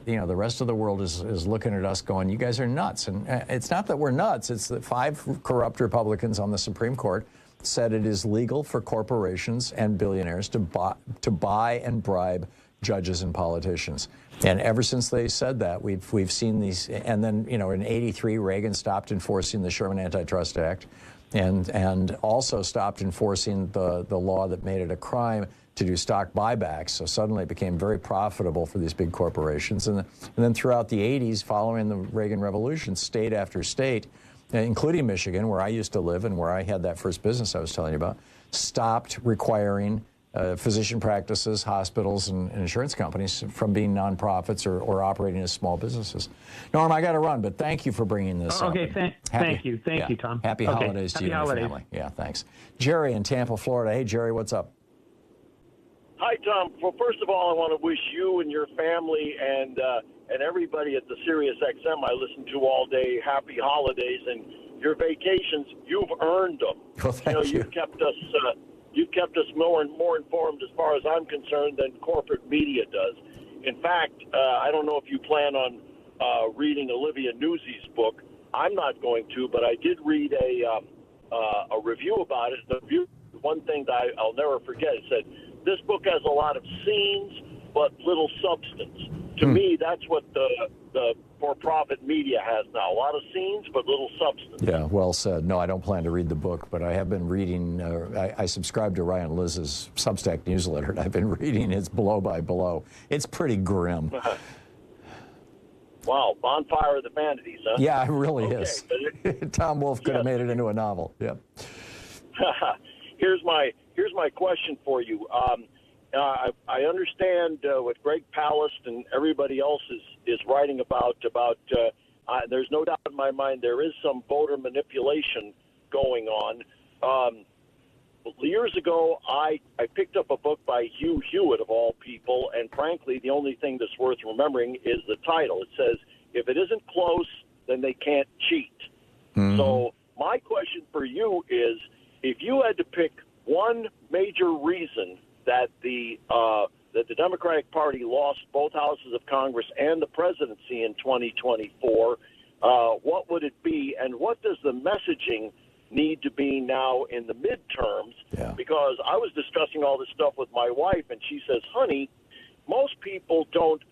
The rest of the world is looking at us going, you guys are nuts. And it's not that we're nuts. It's that 5 corrupt Republicans on the Supreme Court said it is legal for corporations and billionaires to buy and bribe judges and politicians. And ever since they said that, we've seen these. And then, in '83, Reagan stopped enforcing the Sherman Antitrust Act, and also stopped enforcing the law that made it a crime to do stock buybacks. So suddenly it became very profitable for these big corporations. And then throughout the '80s, following the Reagan Revolution, state after state, including Michigan, where I used to live and where I had that first business I was telling you about, stopped requiring physician practices, hospitals, and insurance companies from being nonprofits or operating as small businesses. Norm, I got to run, but thank you for bringing this up. Okay, thank you, Thom. Happy holidays to you and your family. Yeah, thanks. Jerry in Tampa, Florida. Hey, Jerry, what's up? Hi, Thom. Well, first of all, I want to wish you and your family and everybody at the Sirius XM I listen to all day happy holidays, and your vacations. You've earned them. Well, thank you. You've kept us more informed, as far as I'm concerned, than corporate media does. In fact, I don't know if you plan on reading Olivia Newsy's book, I'm not going to, but I did read a review about it. The review, one thing that I'll never forget, it said, this book has a lot of scenes, but little substance. To me, that's what the for-profit media has now. A lot of scenes, but little substance. Yeah, well said. No, I don't plan to read the book, but I have been reading, I subscribe to Ryan Liz's Substack newsletter, and I've been reading his blow by blow. It's pretty grim. Wow, Bonfire of the Vanities, huh? Yeah, it really is. Tom Wolfe could have made it into a novel. Yep. Here's my question for you. I understand what Greg Palast and everybody else is writing about. There's no doubt in my mind there is some voter manipulation going on. Years ago, I picked up a book by Hugh Hewitt, of all people, and frankly, the only thing that's worth remembering is the title. It says, if it isn't close, then they can't cheat. Mm-hmm. So my question for you is, if you had to pick one major reason that the Democratic Party lost both houses of Congress and the presidency in 2024, what would it be, and what does the messaging need to be now in the midterms? Yeah. Because I was discussing all this stuff with my wife, and she says, honey, most people don't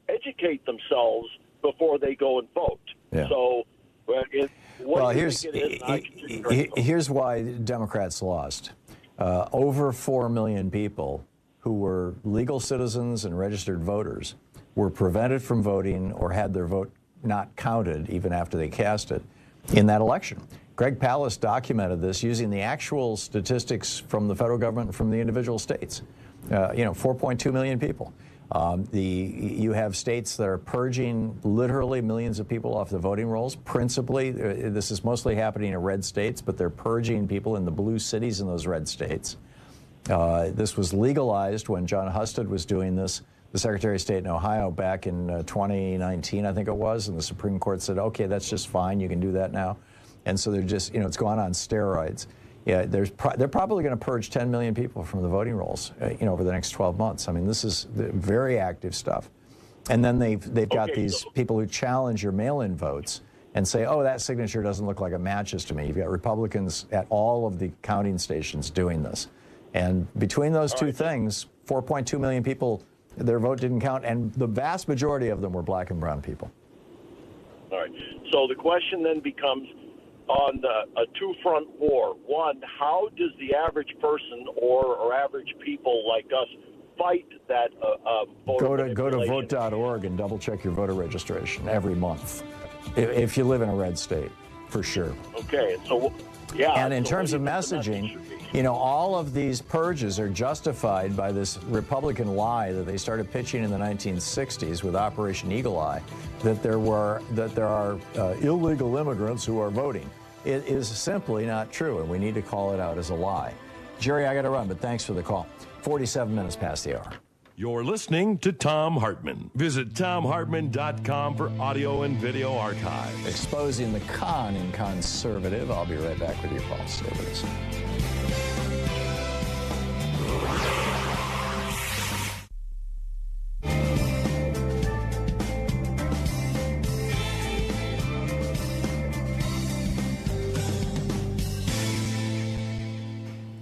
educate themselves before they go and vote. Yeah. So here's why Democrats lost. Over 4 million people who were legal citizens and registered voters were prevented from voting or had their vote not counted even after they cast it in that election. Greg Palast documented this using the actual statistics from the federal government and from the individual states. 4.2 million people. You have states that are purging literally millions of people off the voting rolls. Principally, this is mostly happening in red states, but they're purging people in the blue cities in those red states. This was legalized when John Husted was doing this, the Secretary of State in Ohio, back in 2019, I think it was, and the Supreme Court said, okay, that's just fine, you can do that now. And so they're just, it's gone on steroids. Yeah, they're probably going to purge 10 million people from the voting rolls, over the next 12 months. I mean, this is very active stuff. And then they've got these people who challenge your mail-in votes and say, oh, that signature doesn't look like it matches to me. You've got Republicans at all of the counting stations doing this. And between those two things, 4.2 million people, their vote didn't count, and the vast majority of them were black and brown people. All right. So the question then becomes, on a two-front war. One, how does the average person or average people like us fight that voter Go to vote.org and double-check your voter registration every month, if you live in a red state, for sure. Okay, so, yeah. And in terms of messaging, all of these purges are justified by this Republican lie that they started pitching in the 1960s with Operation Eagle Eye, that there are illegal immigrants who are voting. It is simply not true, and we need to call it out as a lie. Jerry, I got to run, but thanks for the call. 47 minutes past the hour. You're listening to Thom Hartmann. Visit ThomHartmann.com for audio and video archives. Exposing the con in conservative. I'll be right back with your call. Stay with us.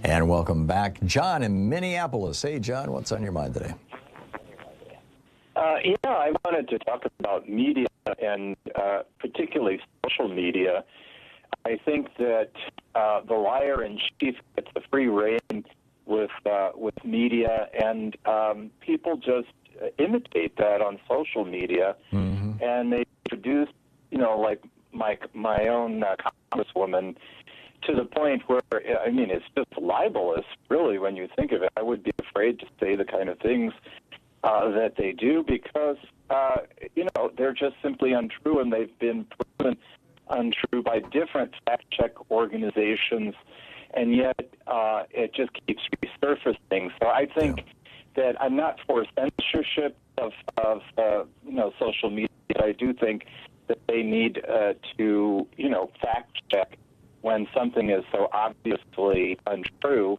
And welcome back. John in Minneapolis. Hey, John, what's on your mind today? I wanted to talk about media and particularly social media. I think that the liar in chief gets the free rein with media, and people just imitate that on social media, and they produce, like my own congresswoman, to the point where, it's just libelous, really, when you think of it. I would be afraid to say the kind of things that they do because, they're just simply untrue, and they've been proven untrue by different fact-check organizations, and yet it just keeps resurfacing. So I think that I'm not for censorship of social media, but I do think that they need to, fact-check when something is so obviously untrue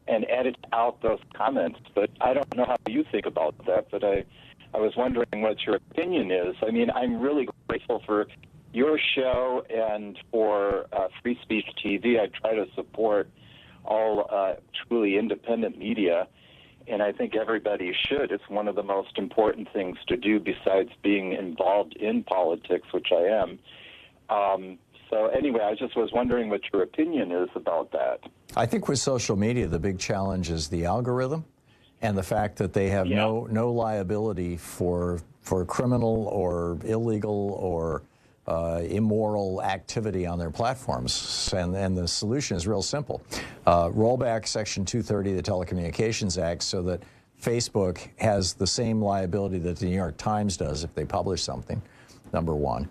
and edit out those comments. But I don't know how you think about that, but I was wondering what your opinion is. I'm really grateful for your show and for Free Speech TV. I try to support all truly independent media, and I think everybody should. It's one of the most important things to do besides being involved in politics, which I am. So anyway, I just was wondering what your opinion is about that. I think with social media, the big challenge is the algorithm and the fact that they have no liability for criminal or illegal or immoral activity on their platforms. And the solution is real simple. Roll back Section 230 of the Telecommunications Act so that Facebook has the same liability that the New York Times does if they publish something, number one.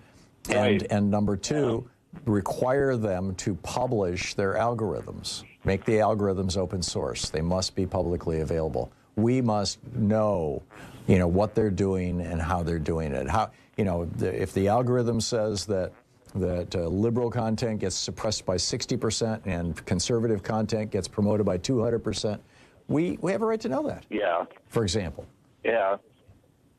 And number two, require them to publish their algorithms. Make the algorithms open source. They must be publicly available. We must know, what they're doing and how they're doing it. How, if the algorithm says that liberal content gets suppressed by 60% and conservative content gets promoted by 200%, we have a right to know that. Yeah. For example. Yeah.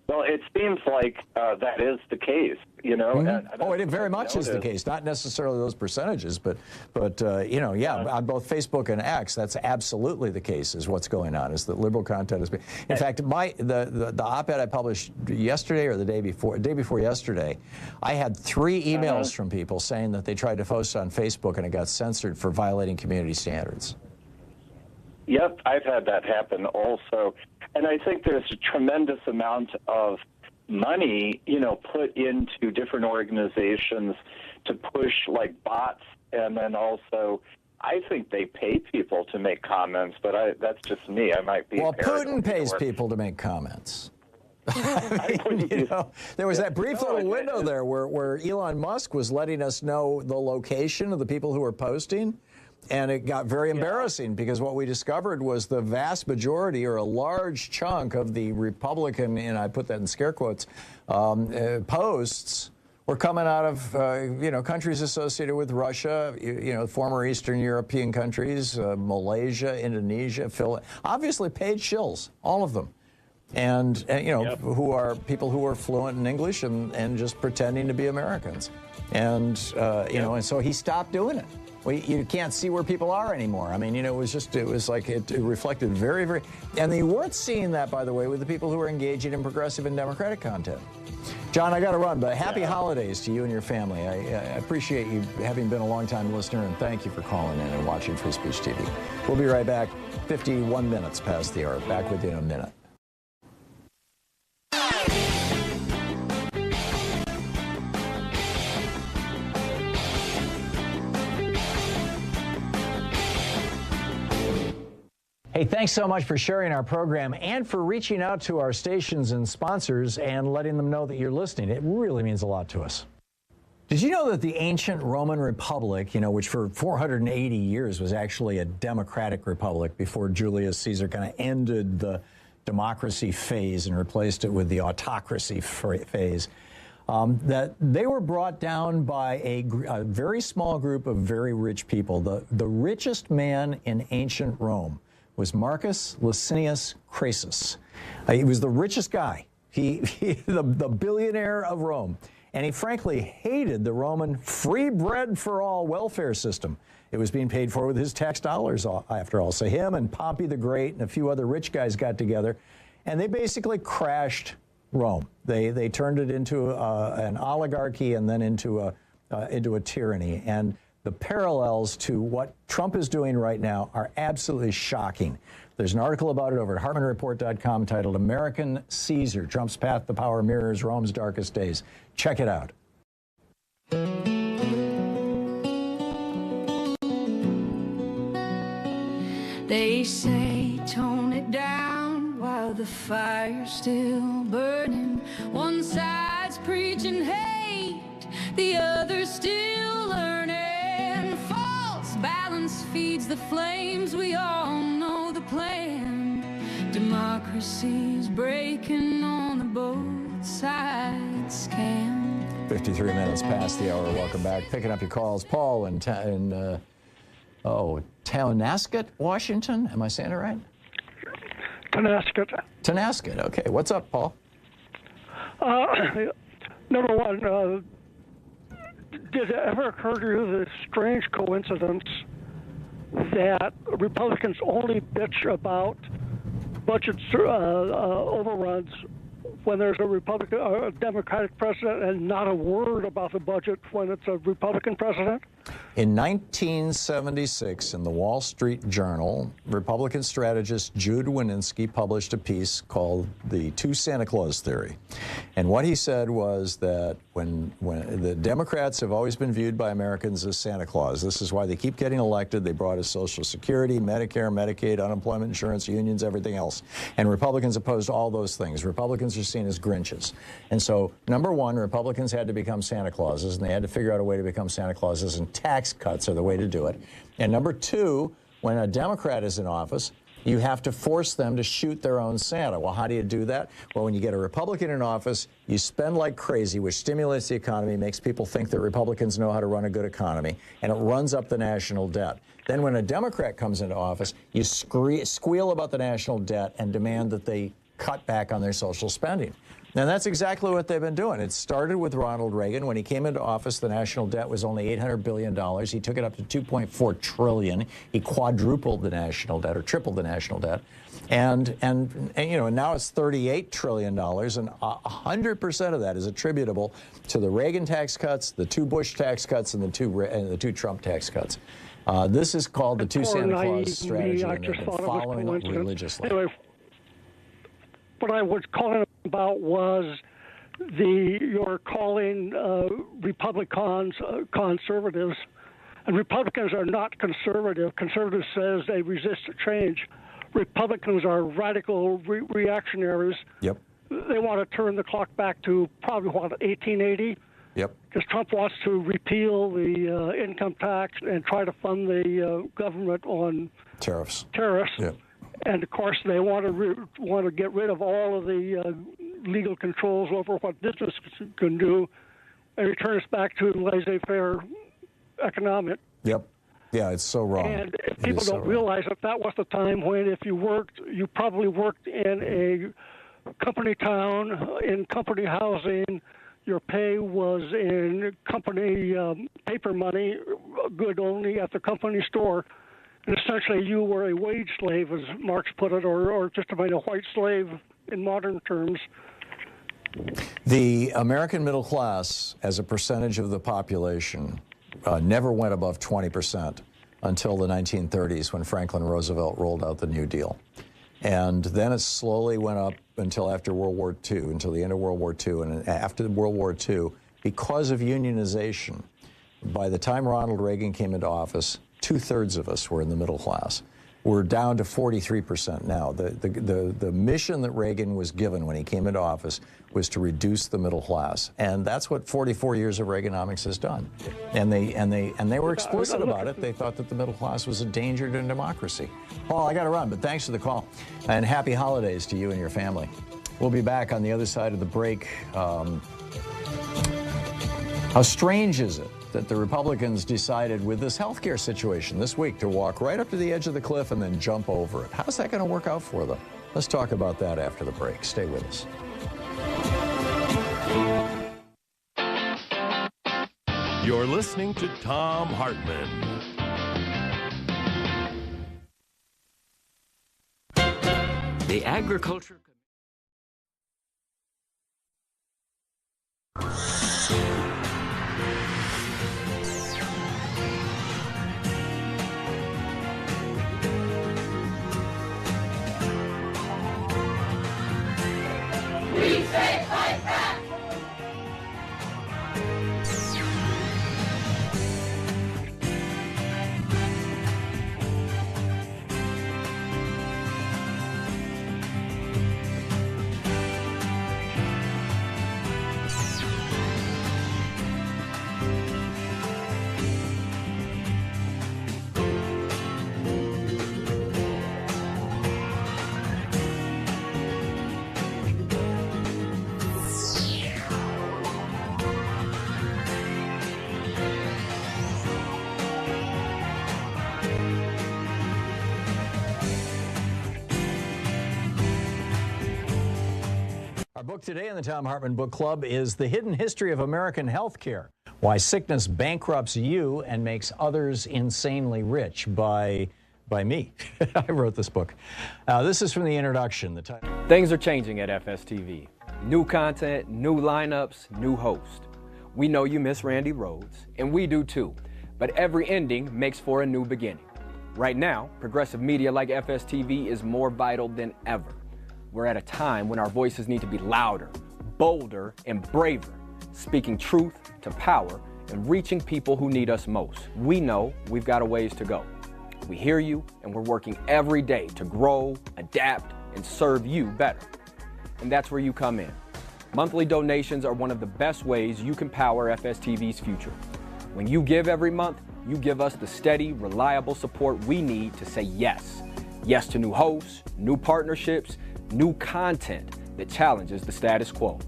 Well, it seems like that is the case, Mm-hmm. It very much is the case. Not necessarily those percentages, but on both Facebook and X, that's absolutely the case. Is what's going on? Is that liberal content is being. In fact, the op-ed I published yesterday or the day before yesterday, I had 3 emails from people saying that they tried to post on Facebook and it got censored for violating community standards. Yep, I've had that happen also. And I think there's a tremendous amount of money, put into different organizations to push like bots. And then also, I think they pay people to make comments, but that's just me. I might be. Well, Putin pays people to make comments. There was that brief little window there where Elon Musk was letting us know the location of the people who were posting. And it got very embarrassing because what we discovered was the vast majority or a large chunk of the Republican, and I put that in scare quotes, posts were coming out of, countries associated with Russia, former Eastern European countries, Malaysia, Indonesia, obviously paid shills, all of them. And who are people who are fluent in English and just pretending to be Americans. And, and so he stopped doing it. Well, you can't see where people are anymore. I mean, it was like it reflected very, very, and they weren't seeing that, by the way, with the people who were engaging in progressive and democratic content. John, I got to run, but happy holidays to you and your family. I appreciate you having been a long-time listener, and thank you for calling in and watching Free Speech TV. We'll be right back, 51 minutes past the hour. Back with you in a minute. Hey, thanks so much for sharing our program and for reaching out to our stations and sponsors and letting them know that you're listening. It really means a lot to us. Did you know that the ancient Roman Republic, which for 480 years was actually a democratic republic before Julius Caesar kind of ended the democracy phase and replaced it with the autocracy phase, that they were brought down by a very small group of very rich people. The richest man in ancient Rome was Marcus Licinius Crassus. He was the richest guy, the billionaire of Rome. And he frankly hated the Roman free bread for all welfare system. It was being paid for with his tax dollars, after all. So him and Pompey the Great and a few other rich guys got together, and they basically crashed Rome. They turned it into an oligarchy and then into a tyranny. And the parallels to what Trump is doing right now are absolutely shocking. There's an article about it over at HartmannReport.com titled American Caesar, Trump's Path to Power Mirrors Rome's Darkest Days. Check it out. They say tone it down while the fire's still burning. One side's preaching hate, the other's still learning. False balance feeds the flames, we all know the plan. Democracy's breaking on the both sides can. 53 minutes past the hour. Welcome back. Picking up your calls. Paul in Tonasket, Washington. Am I saying it right? Tonasket. Tonasket. Okay. What's up, Paul? Number one, Did it ever occur to you the strange coincidence that Republicans only bitch about budget overruns when there's a Democratic president, and not a word about the budget when it's a Republican president? In 1976, in the Wall Street Journal, Republican strategist Jude Wanniski published a piece called The Two Santa Claus Theory. And what he said was that when the Democrats have always been viewed by Americans as Santa Claus. This is why they keep getting elected. They brought us Social Security, Medicare, Medicaid, unemployment insurance, unions, everything else. And Republicans opposed all those things. Republicans are seen as Grinches. And so, number one, Republicans had to become Santa Clauses, and they had to figure out a way to become Santa Clauses, and tax cuts are the way to do it. And number two, when a Democrat is in office, you have to force them to shoot their own Santa. Well, how do you do that? Well, when you get a Republican in office, you spend like crazy, which stimulates the economy, makes people think that Republicans know how to run a good economy, and it runs up the national debt. Then when a Democrat comes into office, you squeal about the national debt and demand that they cut back on their social spending. And that's exactly what they've been doing. It started with Ronald Reagan. When he came into office, the national debt was only $800 billion. He took it up to $2.4 trillion. He quadrupled the national debt, or tripled the national debt. And you know, now it's $38 trillion, and 100% of that is attributable to the Reagan tax cuts, the two Bush tax cuts, and the two Trump tax cuts. This is called the two Santa Claus strategy, and they've been following it religiously. Anyway, what I was calling about was you're calling Republicans conservatives, and Republicans are not conservative. Conservatives says they resist change. Republicans are radical reactionaries. Yep. They want to turn the clock back to probably, 1880? Yep. Because Trump wants to repeal the income tax and try to fund the government on tariffs. Yep. And of course, they want to get rid of all of the legal controls over what business can do, and return us back to laissez-faire economic. Yep. Yeah, it's so wrong. And people don't realize that was the time when, if you probably worked in a company town, in company housing. Your pay was in company paper money, good only at the company store. And essentially, you were a wage slave, as Marx put it, or just about a white slave in modern terms. The American middle class, as a percentage of the population, never went above 20% until the 1930s, when Franklin Roosevelt rolled out the New Deal. And then it slowly went up until after World War II, until the end of World War II. And after World War II, because of unionization, by the time Ronald Reagan came into office, 2/3 of us were in the middle class. We're down to 43% now. The mission that Reagan was given when he came into office was to reduce the middle class, and that's what 44 years of Reaganomics has done. And they were explicit about it. They thought that the middle class was a danger to democracy. Paul, I got to run, but thanks for the call, and happy holidays to you and your family. We'll be back on the other side of the break. How strange is it that the Republicans decided with this health care situation this week to walk right up to the edge of the cliff and then jump over it? How's that going to work out for them? Let's talk about that after the break. Stay with us. You're listening to Thom Hartmann. The agriculture. We say fight back! Our book today in the Thom Hartmann Book Club is The Hidden History of American Healthcare. Why Sickness Bankrupts You and Makes Others Insanely Rich by me. I wrote this book. This is from the introduction. The title. Things are changing at FSTV. New content, new lineups, new host. We know you miss Randy Rhodes, and we do too. But every ending makes for a new beginning. Right now, progressive media like FSTV is more vital than ever. We're at a time when our voices need to be louder, bolder, and braver, speaking truth to power and reaching people who need us most. We know we've got a ways to go. We hear you, and we're working every day to grow, adapt, and serve you better. And that's where you come in. Monthly donations are one of the best ways you can power FSTV's future. When you give every month, you give us the steady, reliable support we need to say yes. Yes to new hosts, new partnerships, new content that challenges the status quo.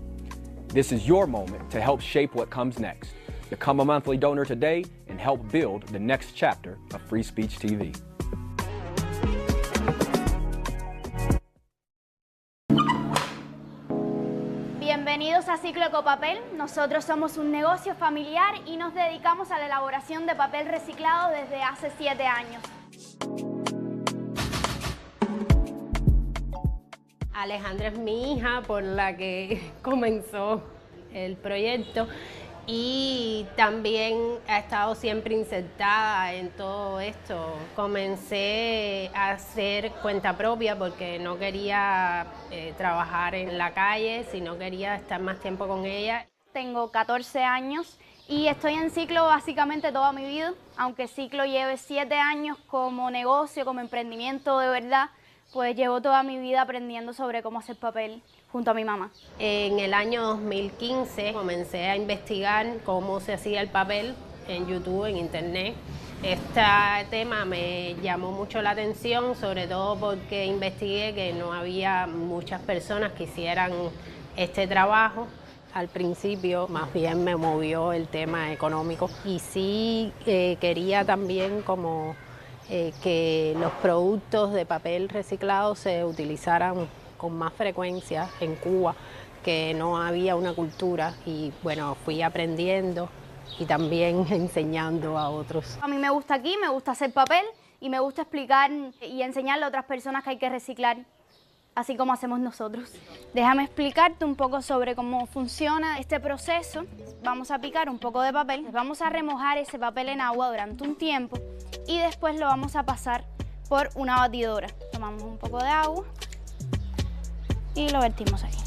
This is your moment to help shape what comes next. Become a monthly donor today and help build the next chapter of Free Speech TV. Bienvenidos a Ciclo Ecopapel. Nosotros somos un negocio familiar y nos dedicamos a la elaboración de papel reciclado desde hace 7 años. Alejandra es mi hija por la que comenzó el proyecto y también ha estado siempre insertada en todo esto. Comencé a hacer cuenta propia porque no quería trabajar en la calle, sino quería estar más tiempo con ella. Tengo 14 años y estoy en Ciclo básicamente toda mi vida, aunque Ciclo lleve 7 años como negocio, como emprendimiento de verdad, pues llevo toda mi vida aprendiendo sobre cómo hacer papel junto a mi mamá. En el año 2015 comencé a investigar cómo se hacía el papel en YouTube, en internet. Este tema me llamó mucho la atención, sobre todo porque investigué que no había muchas personas que hicieran este trabajo. Al principio más bien me movió el tema económico y sí quería también como que los productos de papel reciclado se utilizaran con más frecuencia en Cuba, que no había una cultura y bueno, fui aprendiendo y también enseñando a otros. A mí me gusta aquí, me gusta hacer papel y me gusta explicar y enseñarle a otras personas que hay que reciclar, así como hacemos nosotros. Déjame explicarte un poco sobre cómo funciona este proceso. Vamos a picar un poco de papel, vamos a remojar ese papel en agua durante un tiempo y después lo vamos a pasar por una batidora. Tomamos un poco de agua y lo vertimos aquí.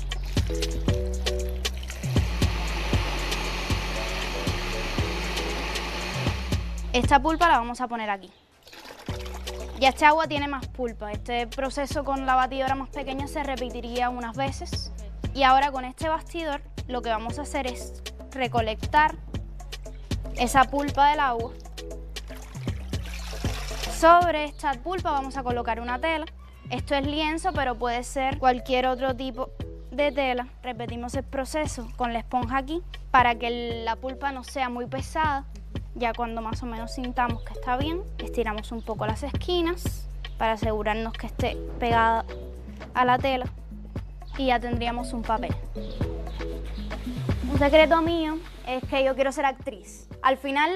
Esta pulpa la vamos a poner aquí. Ya este agua tiene más pulpa. Este proceso con la batidora más pequeña se repetiría unas veces. Y ahora con este bastidor lo que vamos a hacer es recolectar esa pulpa del agua. Sobre esta pulpa vamos a colocar una tela. Esto es lienzo, pero puede ser cualquier otro tipo de tela. Repetimos el proceso con la esponja aquí para que la pulpa no sea muy pesada. Ya cuando más o menos sintamos que está bien, estiramos un poco las esquinas para asegurarnos que esté pegada a la tela y ya tendríamos un papel. Un secreto mío es que yo quiero ser actriz. Al final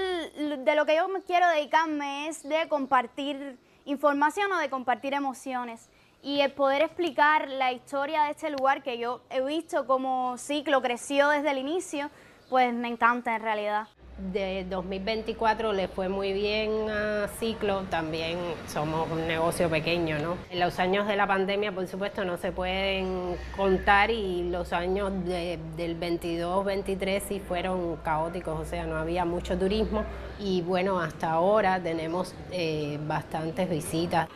de lo que yo quiero dedicarme es de compartir información o de compartir emociones y el poder explicar la historia de este lugar que yo he visto cómo Ciclo creció desde el inicio, pues me encanta en realidad. De 2024 le fue muy bien a Ciclo, también somos un negocio pequeño, ¿no? En los años de la pandemia, por supuesto, no se pueden contar y los años del 22-23 sí fueron caóticos, o sea, no había mucho turismo y bueno, hasta ahora tenemos bastantes visitas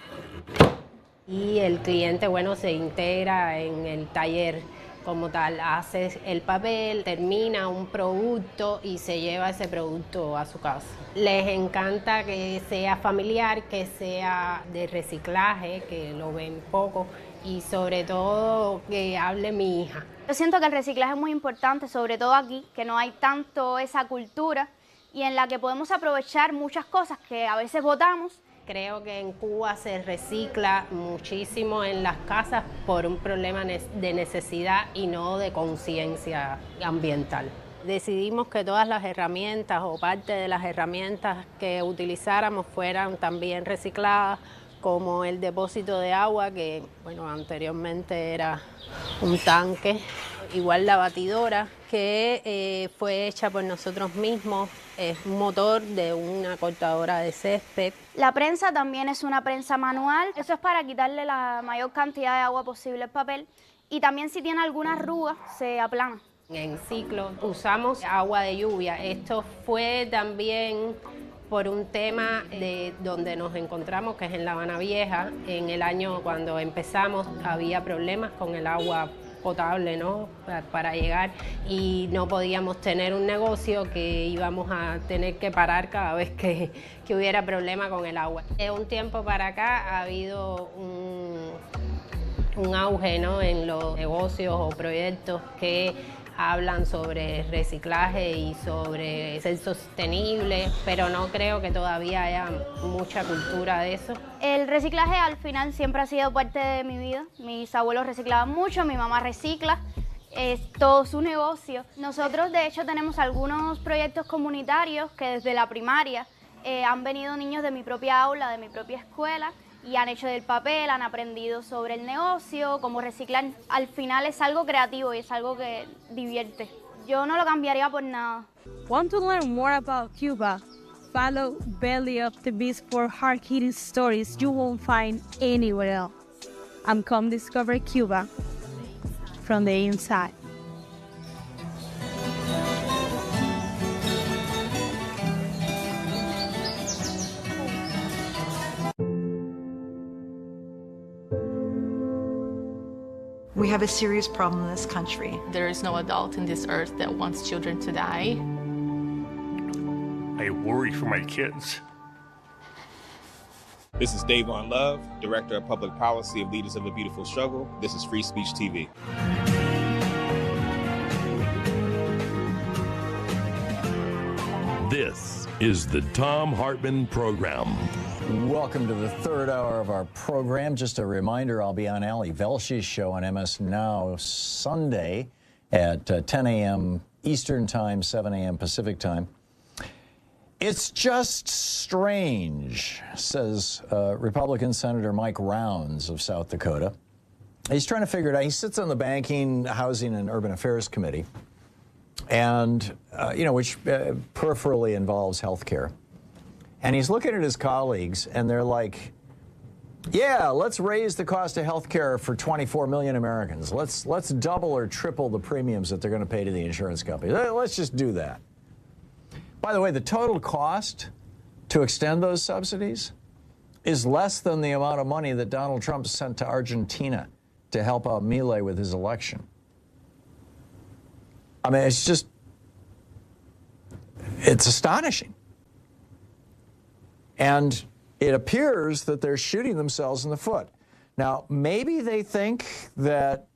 y el cliente, bueno, se integra en el taller como tal, hace el papel, termina un producto y se lleva ese producto a su casa. Les encanta que sea familiar, que sea de reciclaje, que lo ven poco y sobre todo que hable mi hija. Yo siento que el reciclaje es muy importante, sobre todo aquí, que no hay tanto esa cultura y en la que podemos aprovechar muchas cosas que a veces botamos. Creo que en Cuba se recicla muchísimo en las casas por un problema de necesidad y no de conciencia ambiental. Decidimos que todas las herramientas o parte de las herramientas que utilizáramos fueran también recicladas, como el depósito de agua, que bueno, anteriormente era un tanque, igual la batidora, que fue hecha por nosotros mismos, es un motor de una cortadora de césped. La prensa también es una prensa manual, eso es para quitarle la mayor cantidad de agua posible al papel, y también si tiene alguna arruga se aplana. En ciclo usamos agua de lluvia, esto fue también por un tema de donde nos encontramos, que es en La Habana Vieja. En el año cuando empezamos había problemas con el agua potable, ¿no? Para llegar, y no podíamos tener un negocio que íbamos a tener que parar cada vez que hubiera problema con el agua. De un tiempo para acá ha habido un auge, ¿no?, en los negocios o proyectos que hablan sobre reciclaje y sobre ser sostenible, pero no creo que todavía haya mucha cultura de eso. El reciclaje al final siempre ha sido parte de mi vida. Mis abuelos reciclaban mucho, mi mamá recicla, es todo su negocio. Nosotros de hecho tenemos algunos proyectos comunitarios que desde la primaria han venido niños de mi propia aula, de mi propia escuela, y han hecho del papel, han aprendido sobre el negocio, cómo reciclar. Al final es algo creativo y es algo que divierte. Yo no lo cambiaría por nada. Want to learn more about Cuba? Follow Belly of the Beast for hard-hitting stories you won't find anywhere else. And come discover Cuba from the inside. We have a serious problem in this country. There is no adult in this earth that wants children to die. I worry for my kids. This is Davon Love, Director of Public Policy of Leaders of a Beautiful Struggle. This is Free Speech TV. This is the Thom Hartmann Program. Welcome to the third hour of our program. Just a reminder, I'll be on Ali Velsh's show on MS Now Sunday at 10 a.m. Eastern Time, 7 a.m. Pacific Time. It's just strange, says Republican Senator Mike Rounds of South Dakota. He's trying to figure it out. He sits on the Banking, Housing, and Urban Affairs Committee, and which peripherally involves health care. And he's looking at his colleagues, and they're like, yeah, let's raise the cost of health care for 24 million Americans. Let's double or triple the premiums that they're going to pay to the insurance company. Let's just do that. By the way, the total cost to extend those subsidies is less than the amount of money that Donald Trump sent to Argentina to help out Milei with his election. I mean, it's astonishing. And it appears that they're shooting themselves in the foot. Now, maybe they think that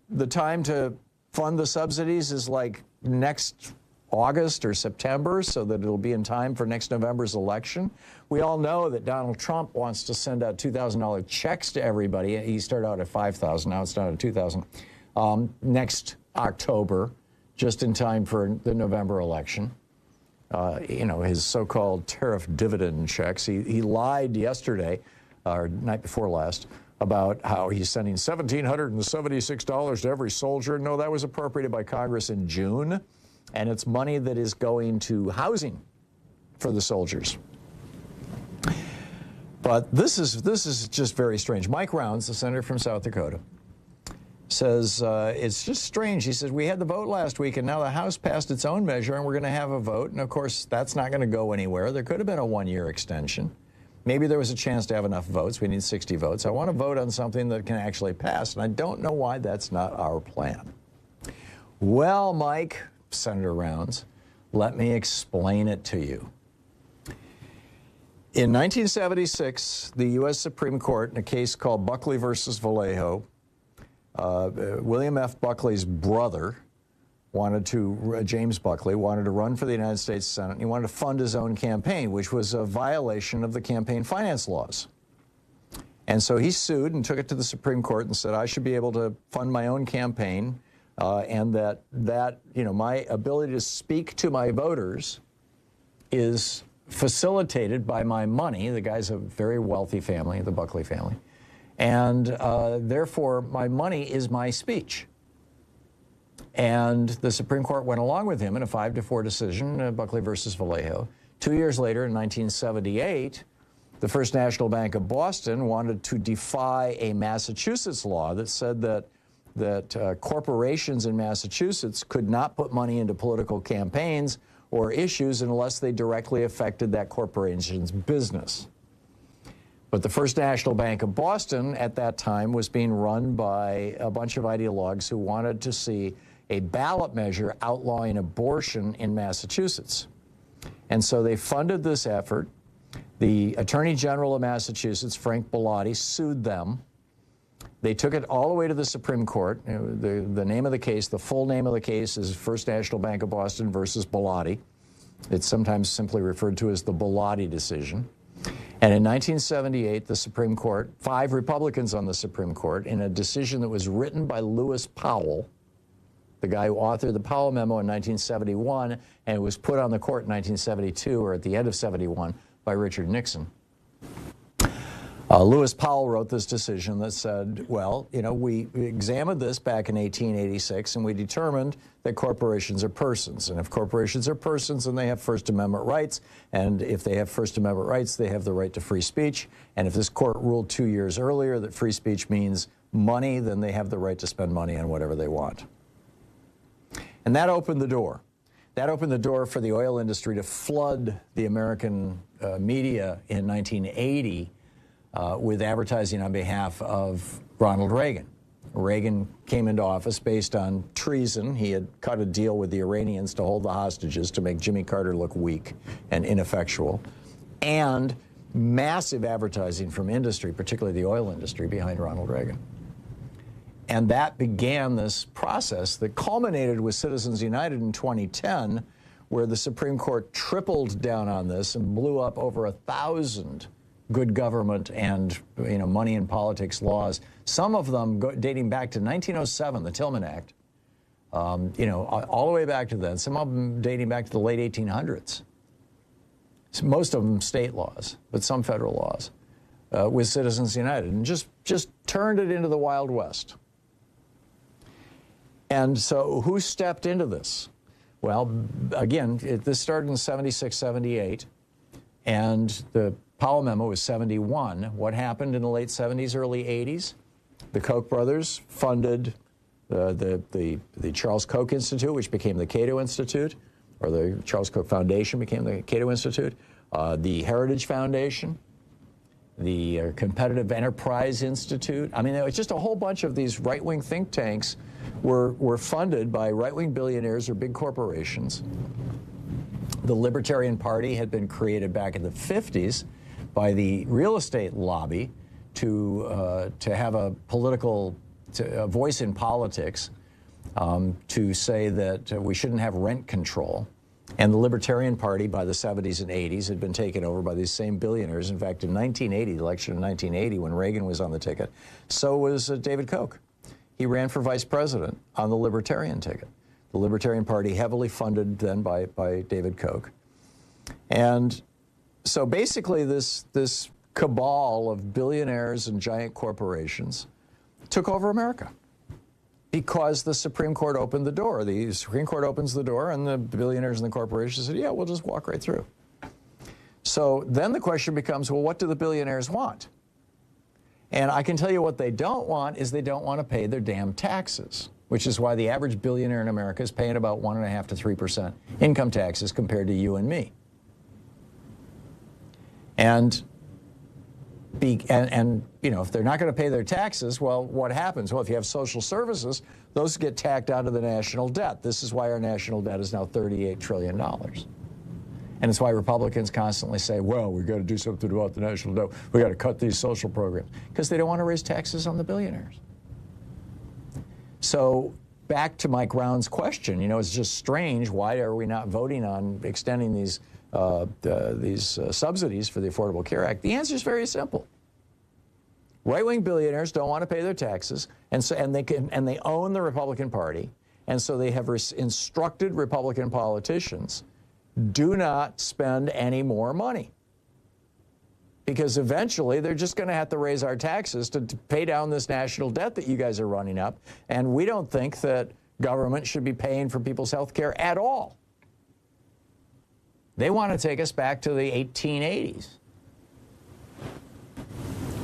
the time to fund the subsidies is like next August or September, so that it'll be in time for next November's election. We all know that Donald Trump wants to send out $2,000 checks to everybody. He started out at $5,000, now it's down to $2,000, next October, just in time for the November election. His so-called tariff dividend checks. He lied yesterday, or night before last, about how he's sending $1,776 to every soldier. No, that was appropriated by Congress in June, and it's money that is going to housing for the soldiers. But this is just very strange. Mike Rounds, the senator from South Dakota, says it's just strange. He says, we had the vote last week, and now the House passed its own measure, and we're going to have a vote. And, of course, that's not going to go anywhere. There could have been a one-year extension. Maybe there was a chance to have enough votes. We need 60 votes. I want to vote on something that can actually pass, and I don't know why that's not our plan. Well, Mike, Senator Rounds, let me explain it to you. In 1976, the U.S. Supreme Court, in a case called Buckley versus Vallejo, William F. Buckley's brother James Buckley wanted to run for the United States Senate, and he wanted to fund his own campaign, which was a violation of the campaign finance laws. And so he sued and took it to the Supreme Court and said, I should be able to fund my own campaign and that my ability to speak to my voters is facilitated by my money. The guy's a very wealthy family, the Buckley family, and therefore my money is my speech. And the Supreme Court went along with him in a 5-4 decision, Buckley versus Vallejo. 2 years later, in 1978, the First National Bank of Boston wanted to defy a Massachusetts law that said that corporations in Massachusetts could not put money into political campaigns or issues unless they directly affected that corporation's business. But the First National Bank of Boston at that time was being run by a bunch of ideologues who wanted to see a ballot measure outlawing abortion in Massachusetts. And so they funded this effort. The Attorney General of Massachusetts, Frank Bellotti, sued them. They took it all the way to the Supreme Court. The name of the case, the full name of the case is First National Bank of Boston versus Bellotti. It's sometimes simply referred to as the Bellotti decision. And in 1978, the Supreme Court, 5 Republicans on the Supreme Court, in a decision that was written by Lewis Powell, the guy who authored the Powell Memo in 1971, and it was put on the court in 1972, or at the end of 71, by Richard Nixon. Lewis Powell wrote this decision that said, well, we examined this back in 1886, and we determined that corporations are persons. And if corporations are persons, then they have First Amendment rights. And if they have First Amendment rights, they have the right to free speech. And if this court ruled 2 years earlier that free speech means money, then they have the right to spend money on whatever they want. And that opened the door. That opened the door for the oil industry to flood the American media in 1980 with advertising on behalf of Ronald Reagan. Reagan came into office based on treason. He had cut a deal with the Iranians to hold the hostages to make Jimmy Carter look weak and ineffectual, and massive advertising from industry, particularly the oil industry, behind Ronald Reagan. And that began this process that culminated with Citizens United in 2010, where the Supreme Court tripled down on this and blew up over 1,000 good government and money in politics laws, some of them dating back to 1907, the Tillman Act, all the way back to then, some of them dating back to the late 1800s. So most of them state laws, but some federal laws, with Citizens United, and just turned it into the Wild West. And so who stepped into this? Well, again, this started in 76, 78, and the Powell Memo was 71. What happened in the late 70s, early 80s? The Koch brothers funded the Charles Koch Institute, which became the Cato Institute, or the Charles Koch Foundation became the Cato Institute, the Heritage Foundation, the Competitive Enterprise Institute. I mean, there was just a whole bunch of these right-wing think tanks were funded by right-wing billionaires or big corporations. The Libertarian Party had been created back in the 50s by the real estate lobby to have a political a voice in politics, to say that we shouldn't have rent control. And the Libertarian Party by the 70s and 80s had been taken over by these same billionaires. In fact, in 1980, the election in 1980, when Reagan was on the ticket, so was David Koch. He ran for vice president on the Libertarian ticket. The Libertarian Party heavily funded then by David Koch. And so basically this cabal of billionaires and giant corporations took over America because the Supreme Court opened the door. The Supreme Court opens the door, and the billionaires and the corporations said, yeah, we'll just walk right through. So then the question becomes, well, what do the billionaires want? And I can tell you what they don't want is they don't want to pay their damn taxes, which is why the average billionaire in America is paying about 1.5% to 3% income taxes compared to you and me. And if they're not going to pay their taxes, well, what happens? Well, if you have social services, those get tacked onto the national debt. This is why our national debt is now $38 trillion. And it's why Republicans constantly say, well, we've got to do something about the national debt. We've got to cut these social programs. Because they don't want to raise taxes on the billionaires. So back to Mike Round's question, it's just strange. Why are we not voting on extending these subsidies for the Affordable Care Act? The answer is very simple. Right-wing billionaires don't want to pay their taxes, and they own the Republican Party, And so they have instructed Republican politicians, do not spend any more money. Because eventually they're just going to have to raise our taxes to pay down this national debt that you guys are running up. And we don't think that government should be paying for people's health care at all. They want to take us back to the 1880s.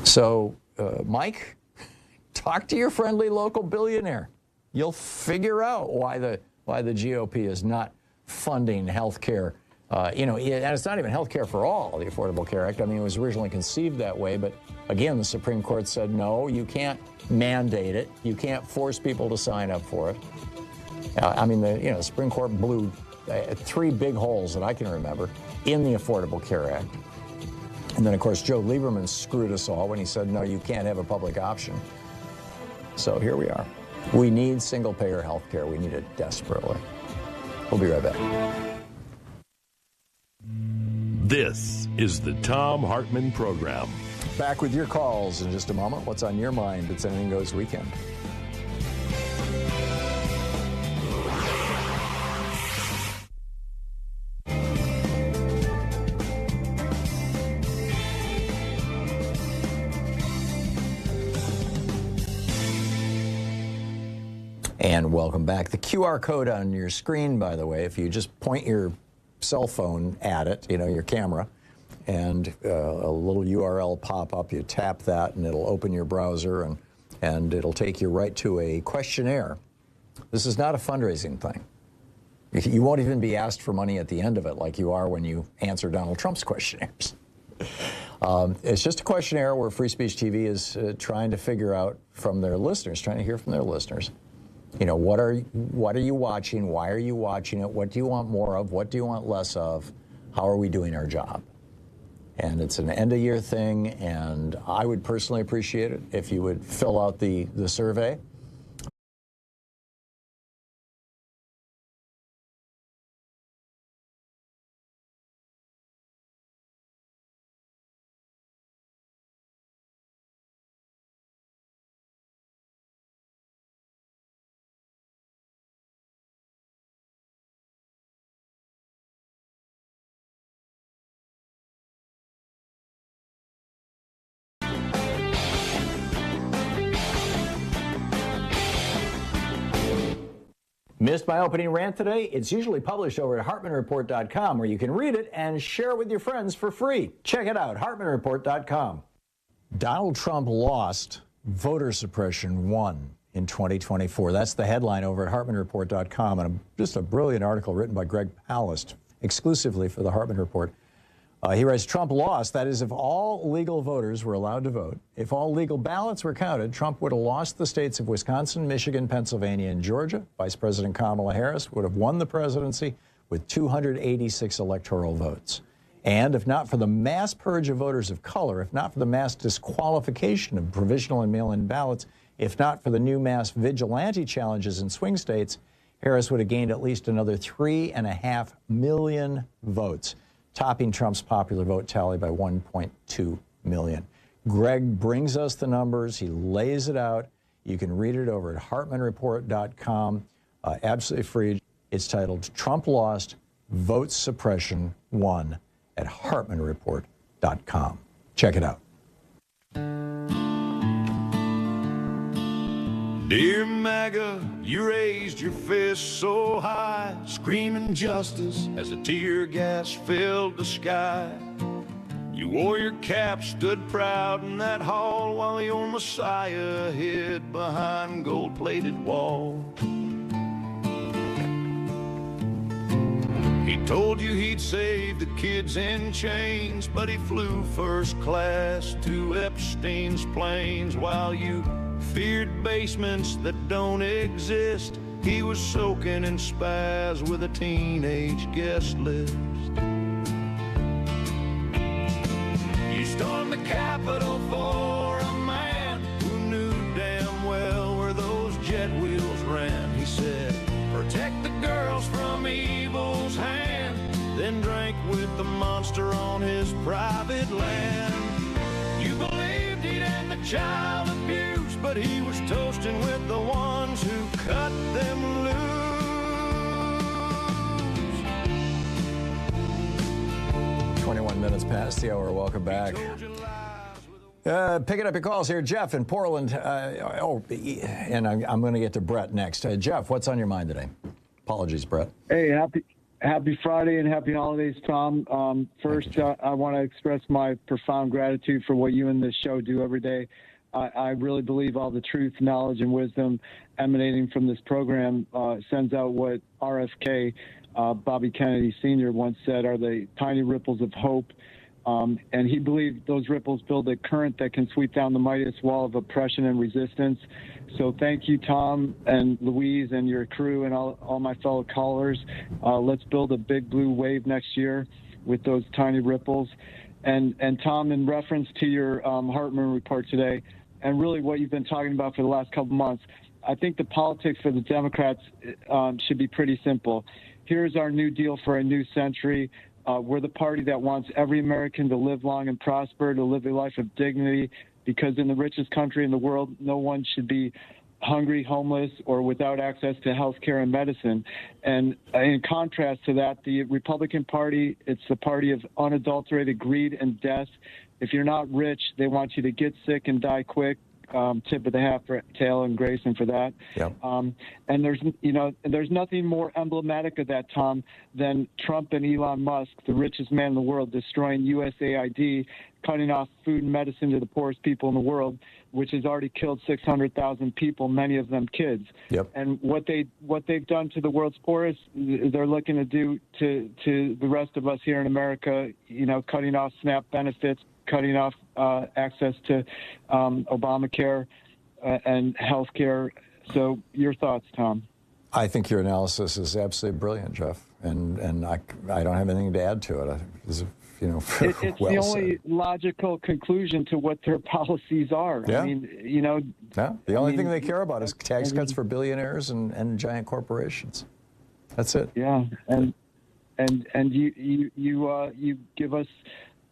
So, Mike, talk to your friendly local billionaire. You'll figure out why the GOP is not funding health care. And it's not even health care for all, the Affordable Care Act. I mean, it was originally conceived that way, but again, the Supreme Court said, no, you can't mandate it. You can't force people to sign up for it. The Supreme Court blew 3 big holes that I can remember in the Affordable Care Act. And then, of course, Joe Lieberman screwed us all when he said, no, you can't have a public option. So here we are. We need single-payer health care. We need it desperately. We'll be right back. This is the Thom Hartmann Program. Back with your calls in just a moment. What's on your mind? It's Anything Goes Weekend. And welcome back. The QR code on your screen, by the way, if you just point your cell phone at it, your camera, and a little URL pop up, you tap that and it'll open your browser and it'll take you right to a questionnaire. This is not a fundraising thing. You won't even be asked for money at the end of it like you are when you answer Donald Trump's questionnaires. It's just a questionnaire where Free Speech TV is trying to figure out from their listeners, trying to hear from their listeners, what are you watching? Why are you watching it? What do you want more of? What do you want less of? How are we doing our job? And it's an end-of-year thing, and I would personally appreciate it if you would fill out the survey. Missed my opening rant today? It's usually published over at HartmannReport.com, where you can read it and share it with your friends for free. Check it out, HartmannReport.com. Donald Trump lost, voter suppression won in 2024. That's the headline over at HartmannReport.com, and just a brilliant article written by Greg Palast, exclusively for the Hartmann Report. He writes, Trump lost, that is, if all legal voters were allowed to vote. If all legal ballots were counted, Trump would have lost the states of Wisconsin, Michigan, Pennsylvania, and Georgia. Vice President Kamala Harris would have won the presidency with 286 electoral votes. And if not for the mass purge of voters of color, if not for the mass disqualification of provisional and mail-in ballots, if not for the new mass vigilante challenges in swing states, Harris would have gained at least another 3.5 million votes, topping Trump's popular vote tally by 1.2 million. Greg brings us the numbers. He lays it out. You can read it over at HartmannReport.com, absolutely free. It's titled, Trump Lost, Vote Suppression Won, at HartmannReport.com. Check it out. Dear MAGA, you raised your fist so high, screaming justice as the tear gas filled the sky. You wore your cap, stood proud in that hall while your Messiah hid behind gold-plated walls. He told you he'd save the kids in chains, but he flew first class to Epstein's planes while you feared basements that don't exist. He was soaking in spaz with a teenage guest list. You stormed the Capitol for a man who knew damn well where those jet wheels ran. He said, protect the girls from evil's hand, then drank with the monster on his private land. You believed he'd end the child abuse, but he was toasting with the ones who cut them loose. past the hour. Welcome back. Picking up your calls here. Jeff in Portland. And I'm going to get to Brett next. Jeff, what's on your mind today? Apologies, Brett. Hey, happy Friday and happy holidays, Tom. First, I want to express my profound gratitude for what you and this show do every day. I really believe all the truth, knowledge, and wisdom emanating from this program sends out what RFK, Bobby Kennedy Sr., once said are the tiny ripples of hope. And he believed those ripples build a current that can sweep down the mightiest wall of oppression and resistance. So thank you, Tom and Louise and your crew and all my fellow callers. Let's build a big blue wave next year with those tiny ripples. And Tom, in reference to your Hartmann report today, and really what you've been talking about for the last couple months, I think the politics for the Democrats should be pretty simple. Here's our new deal for a new century. We're the party that wants every American to live long and prosper, to live a life of dignity, because in the richest country in the world, no one should be hungry, homeless, or without access to health care and medicine. And in contrast to that, the Republican Party, it's the party of unadulterated greed and death. If you're not rich, they want you to get sick and die quick. Tip of the hat for Taylor and Grayson for that. Yep. And there's nothing more emblematic of that, Tom, than Trump and Elon Musk, the richest man in the world, destroying USAID, cutting off food and medicine to the poorest people in the world, which has already killed 600,000 people, many of them kids. Yep. And what they've done to the world's poorest, they're looking to do to the rest of us here in America. Cutting off SNAP benefits, cutting off access to Obamacare and health care. So your thoughts, Tom? I think your analysis is absolutely brilliant, Jeff, and I don't have anything to add to it. It's the only logical conclusion to what their policies are. Yeah. I mean, the only thing they care about is tax cuts for billionaires and giant corporations. That's it. Yeah, and you give us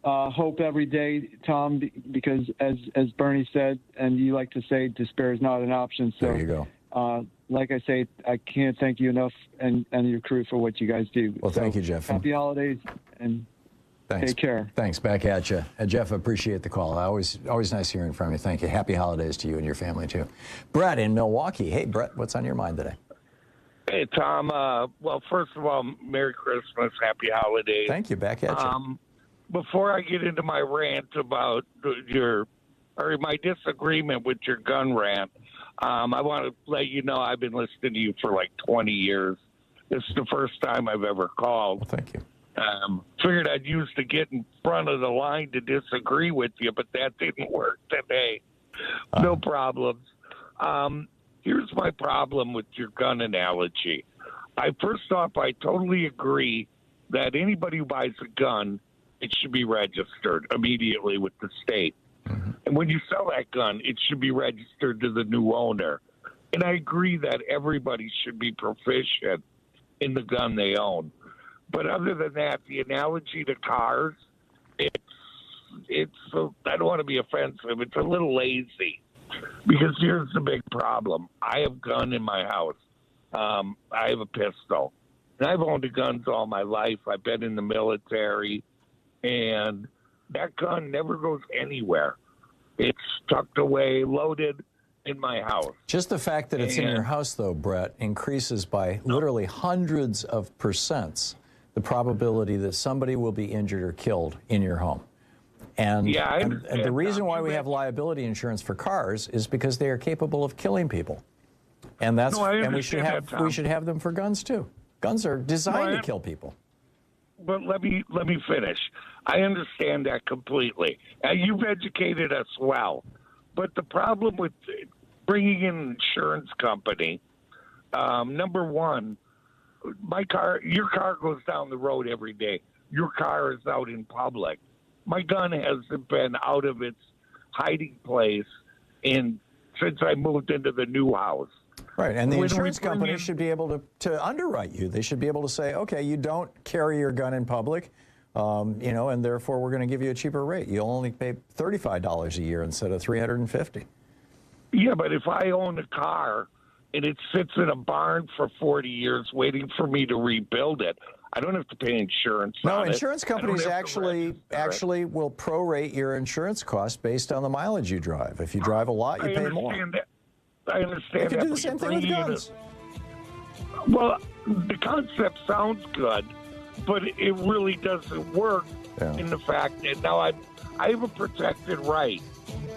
hope every day, Tom, because as Bernie said, and you like to say, despair is not an option. So there you go. Like I say, I can't thank you enough and your crew for what you guys do. Well, thank you, Jeff. Happy holidays and thanks. Take care. Thanks. Back at you. Jeff, appreciate the call. Always nice hearing from you. Thank you. Happy holidays to you and your family, too. Brett in Milwaukee. Hey, Brett, what's on your mind today? Hey, Tom. Well, first of all, Merry Christmas, Happy Holidays. Thank you. Back at you. Before I get into my rant about my disagreement with your gun rant, I want to let you know I've been listening to you for like 20 years. This is the first time I've ever called. Well, thank you. Figured I'd use to get in front of the line to disagree with you, but that didn't work today. No problems. Here's my problem with your gun analogy. First off, I totally agree that anybody who buys a gun, it should be registered immediately with the state. Mm-hmm. And when you sell that gun, it should be registered to the new owner. And I agree that everybody should be proficient in the gun they own. But other than that, the analogy to cars, I don't want to be offensive, it's a little lazy. Because here's the big problem. I have a gun in my house. I have a pistol. And I've owned guns all my life. I've been in the military. And that gun never goes anywhere. It's tucked away, loaded in my house. Just the fact that it's in your house, though, Brett, increases by literally hundreds of percents the probability that somebody will be injured or killed in your home. And the reason why we have liability insurance for cars is because they are capable of killing people. And we should have them for guns too. Guns are designed to kill people. But let me finish. I understand that completely. You've educated us well. But the problem with bringing in an insurance company, number one, your car goes down the road every day. Your car is out in public. My gun hasn't been out of its hiding place since I moved into the new house. Right, and the insurance company should be able to underwrite you. They should be able to say, okay, you don't carry your gun in public, and therefore we're going to give you a cheaper rate. You'll only pay $35 a year instead of $350. Yeah, but if I own a car and it sits in a barn for 40 years waiting for me to rebuild it, I don't have to pay insurance. No, on insurance it. companies actually will prorate your insurance costs based on the mileage you drive. If you drive a lot, you pay more. I understand you that. can do the same thing with guns. Well, the concept sounds good, but it really doesn't work in the fact that now I have a protected right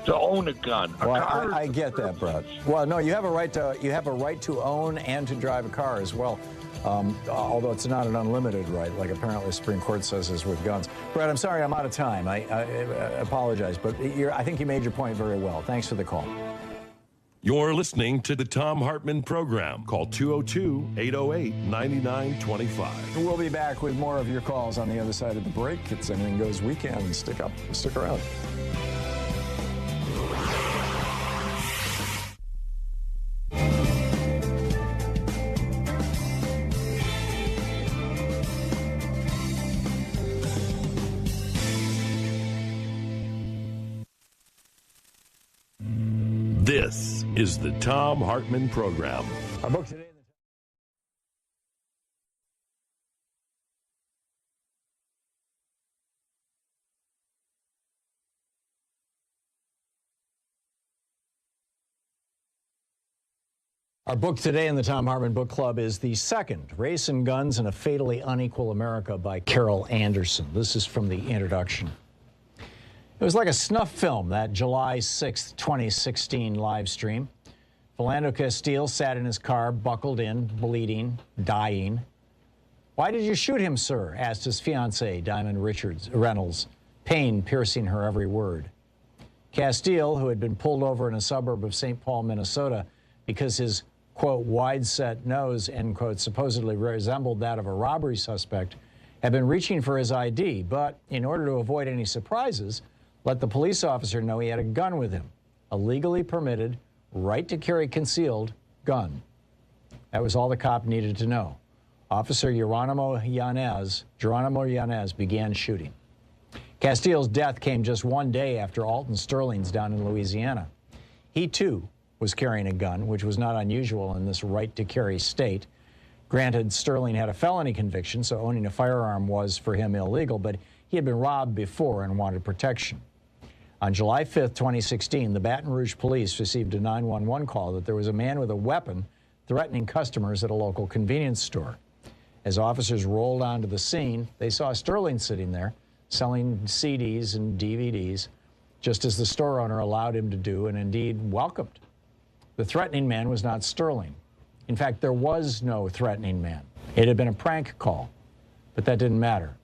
to own a gun. Well, I get that, Brett. Well, no, you have a right to own and to drive a car as well. Although it's not an unlimited right, like apparently the Supreme Court says is with guns. Brett, I'm sorry, I'm out of time. I apologize, but I think you made your point very well. Thanks for the call. You're listening to the Thom Hartmann Program. Call 202-808-9925. We'll be back with more of your calls on the other side of the break. It's Anything Goes Weekend. Stick around. This is the Thom Hartmann Program. Our book today. Our book today in the Thom Hartmann Book Club is The Second, Race and Guns in a Fatally Unequal America by Carol Anderson. This is from the introduction. It was like a snuff film, that July 6th, 2016 live stream. Philando Castile sat in his car, buckled in, bleeding, dying. "Why did you shoot him, sir?" asked his fiancée, Diamond Reynolds, pain piercing her every word. Castile, who had been pulled over in a suburb of St. Paul, Minnesota, because his, quote, wide-set nose, end quote, supposedly resembled that of a robbery suspect, had been reaching for his ID, but in order to avoid any surprises, let the police officer know he had a gun with him, a legally permitted, right-to-carry concealed gun. That was all the cop needed to know. Officer Geronimo Yanez began shooting. Castile's death came just one day after Alton Sterling's down in Louisiana. He, too, was carrying a gun, which was not unusual in this right-to-carry state. Granted, Sterling had a felony conviction, so owning a firearm was, for him, illegal, but he had been robbed before and wanted protection. On July 5th, 2016, the Baton Rouge police received a 911 call that there was a man with a weapon threatening customers at a local convenience store. As officers rolled onto the scene, they saw Sterling sitting there selling CDs and DVDs, just as the store owner allowed him to do and indeed welcomed. The threatening man was not Sterling. In fact, there was no threatening man. It had been a prank call, but that didn't matter.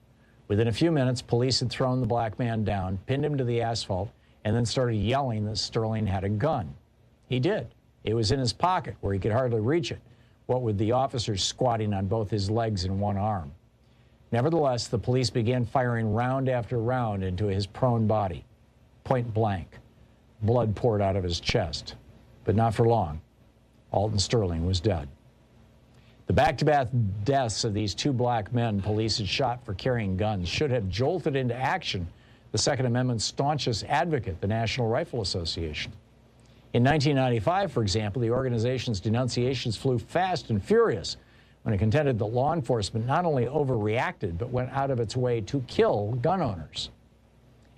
Within a few minutes, police had thrown the black man down, pinned him to the asphalt, and then started yelling that Sterling had a gun. He did. It was in his pocket where he could hardly reach it, what with the officers squatting on both his legs and one arm. Nevertheless, the police began firing round after round into his prone body, point blank. Blood poured out of his chest, but not for long. Alton Sterling was dead. The back-to-back deaths of these two black men police had shot for carrying guns should have jolted into action the Second Amendment's staunchest advocate, the National Rifle Association. In 1995, for example, the organization's denunciations flew fast and furious when it contended that law enforcement not only overreacted, but went out of its way to kill gun owners.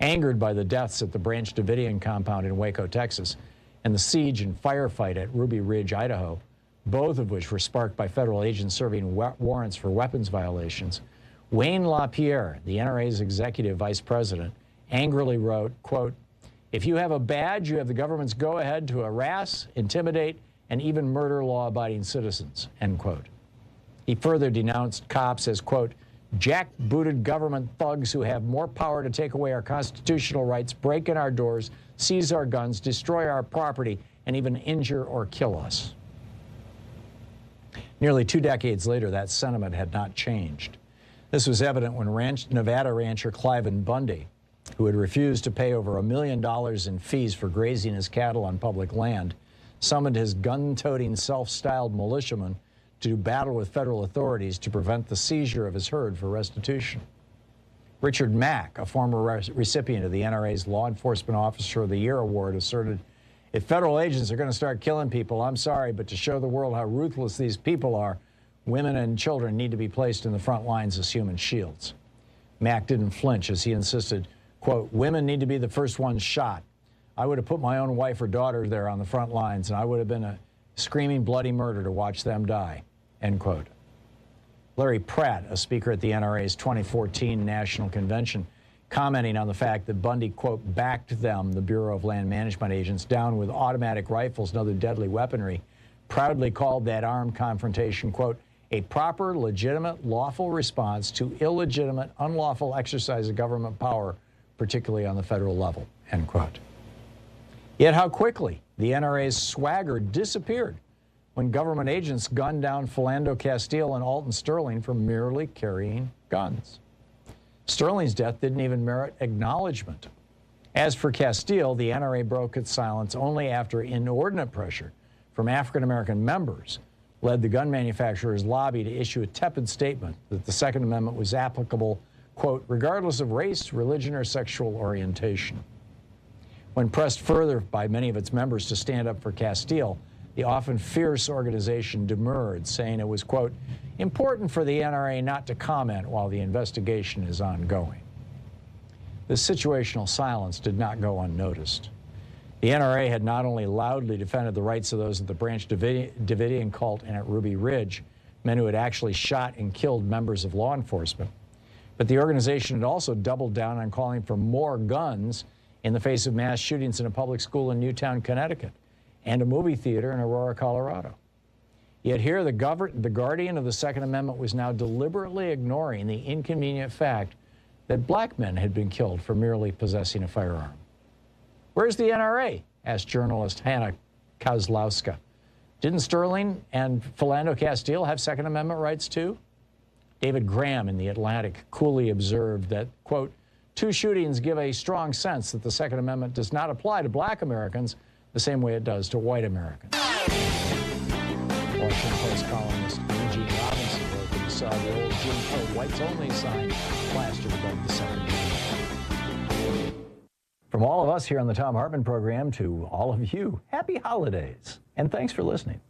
Angered by the deaths at the Branch Davidian compound in Waco, Texas, and the siege and firefight at Ruby Ridge, Idaho, both of which were sparked by federal agents serving warrants for weapons violations, Wayne LaPierre, the NRA's executive vice president, angrily wrote, quote, "If you have a badge, you have the government's go-ahead to harass, intimidate, and even murder law-abiding citizens," end quote. He further denounced cops as, quote, "jackbooted government thugs who have more power to take away our constitutional rights, break in our doors, seize our guns, destroy our property, and even injure or kill us." Nearly 2 decades later, that sentiment had not changed. This was evident when Nevada rancher Cliven Bundy, who had refused to pay over $1 million in fees for grazing his cattle on public land, summoned his gun-toting, self-styled militiamen to do battle with federal authorities to prevent the seizure of his herd for restitution. Richard Mack, a former recipient of the NRA's Law Enforcement Officer of the Year award, asserted, "If federal agents are going to start killing people, I'm sorry, but to show the world how ruthless these people are, women and children need to be placed in the front lines as human shields. Mack didn't flinch as he insisted, quote, women need to be the first ones shot. I would have put my own wife or daughter there on the front lines, and I would have been a screaming bloody murder to watch them die, end quote. Larry Pratt, a speaker at the NRA's 2014 National Convention, commenting on the fact that Bundy, quote, backed them, the Bureau of Land Management agents, down with automatic rifles and other deadly weaponry, proudly called that armed confrontation, quote, a proper, legitimate, lawful response to illegitimate, unlawful exercise of government power, particularly on the federal level, end quote. Yet how quickly the NRA's swagger disappeared when government agents gunned down Philando Castile and Alton Sterling for merely carrying guns. Sterling's death didn't even merit acknowledgement. As for Castile, the NRA broke its silence only after inordinate pressure from African-American members led the gun manufacturers' lobby to issue a tepid statement that the Second Amendment was applicable, quote, regardless of race, religion, or sexual orientation. When pressed further by many of its members to stand up for Castile, the often fierce organization demurred, saying it was, quote, important for the NRA not to comment while the investigation is ongoing. This situational silence did not go unnoticed. The NRA had not only loudly defended the rights of those at the Branch Davidian cult and at Ruby Ridge, men who had actually shot and killed members of law enforcement, but the organization had also doubled down on calling for more guns in the face of mass shootings in a public school in Newtown, Connecticut, and a movie theater in Aurora, Colorado. Yet here, the guardian of the Second Amendment was now deliberately ignoring the inconvenient fact that black men had been killed for merely possessing a firearm. Where's the NRA? Asked journalist Hannah Kozlowska. Didn't Sterling and Philando Castile have Second Amendment rights too? David Graham in The Atlantic coolly observed that, quote, two shootings give a strong sense that the Second Amendment does not apply to black Americans the same way it does to white Americans. Washington Post columnist Eugene Robinson wrote that he saw the old Jim Crow whites only sign plastered above the Second Amendment. From all of us here on the Thom Hartmann program to all of you, happy holidays, and thanks for listening.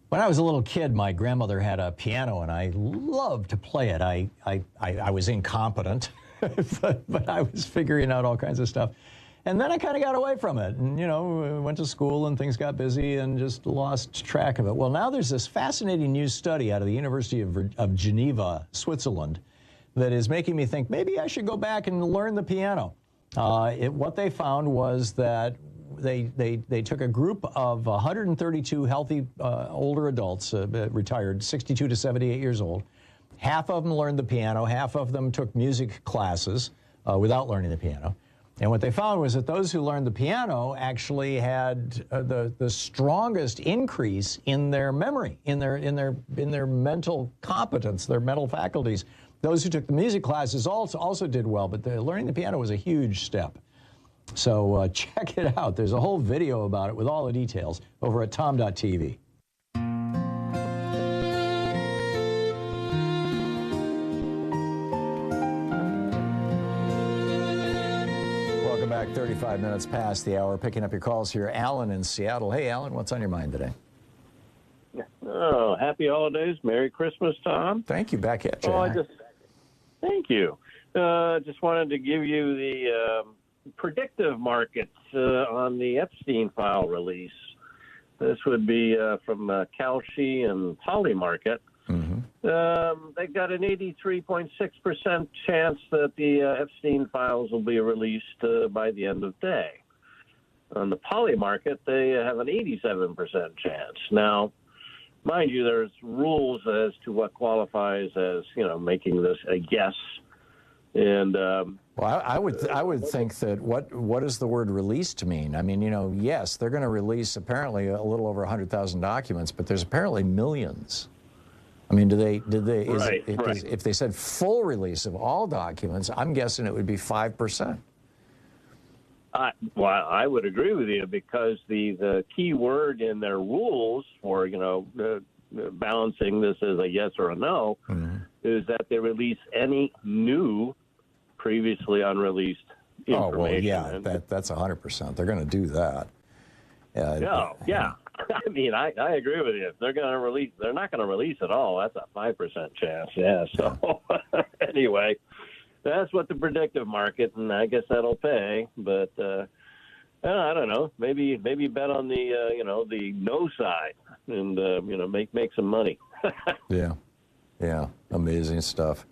When I was a little kid, my grandmother had a piano, and I loved to play it. I was incompetent, but I was figuring out all kinds of stuff. And then I kind of got away from it, and, you know, went to school and things got busy and just lost track of it. Well, now there's this fascinating new study out of the University of Geneva, Switzerland, that is making me think maybe I should go back and learn the piano. What they found was that they took a group of 132 healthy older adults, retired, 62 to 78 years old. Half of them learned the piano, half of them took music classes without learning the piano. And what they found was that those who learned the piano actually had the strongest increase in their memory, in their mental competence, their mental faculties. Those who took the music classes also did well, but learning the piano was a huge step. So check it out. There's a whole video about it with all the details over at thom.tv. Welcome back. 35 minutes past the hour. Picking up your calls here. Alan in Seattle. Hey, Alan, what's on your mind today? Oh, happy holidays. Merry Christmas, Thom. Thank you. Back at you. Thank you. Just wanted to give you the predictive markets on the Epstein file release. This would be from Kalshi and Polymarket. Mm-hmm. They've got an 83.6% chance that the Epstein files will be released by the end of day. On the Polymarket, they have an 87% chance. Now, mind you, there's rules as to what qualifies as, you know, making this a guess. And well, I would think that what does the word released mean? I mean, you know, yes, they're going to release apparently a little over 100,000 documents, but there's apparently millions. I mean, if they said full release of all documents, I'm guessing it would be 5%. Well, I would agree with you, because the key word in their rules for, you know, balancing this as a yes or a no, mm-hmm. is that they release any new, previously unreleased information. Oh, well, yeah, that's 100%. They're going to do that. Yeah. I mean, I agree with you. If they're going to release, they're not going to release at all. That's a 5% chance. Yeah. So anyway, that's what the predictive market, and I guess that'll pay. But I don't know. Maybe bet on the the no side, and make some money. Yeah, amazing stuff.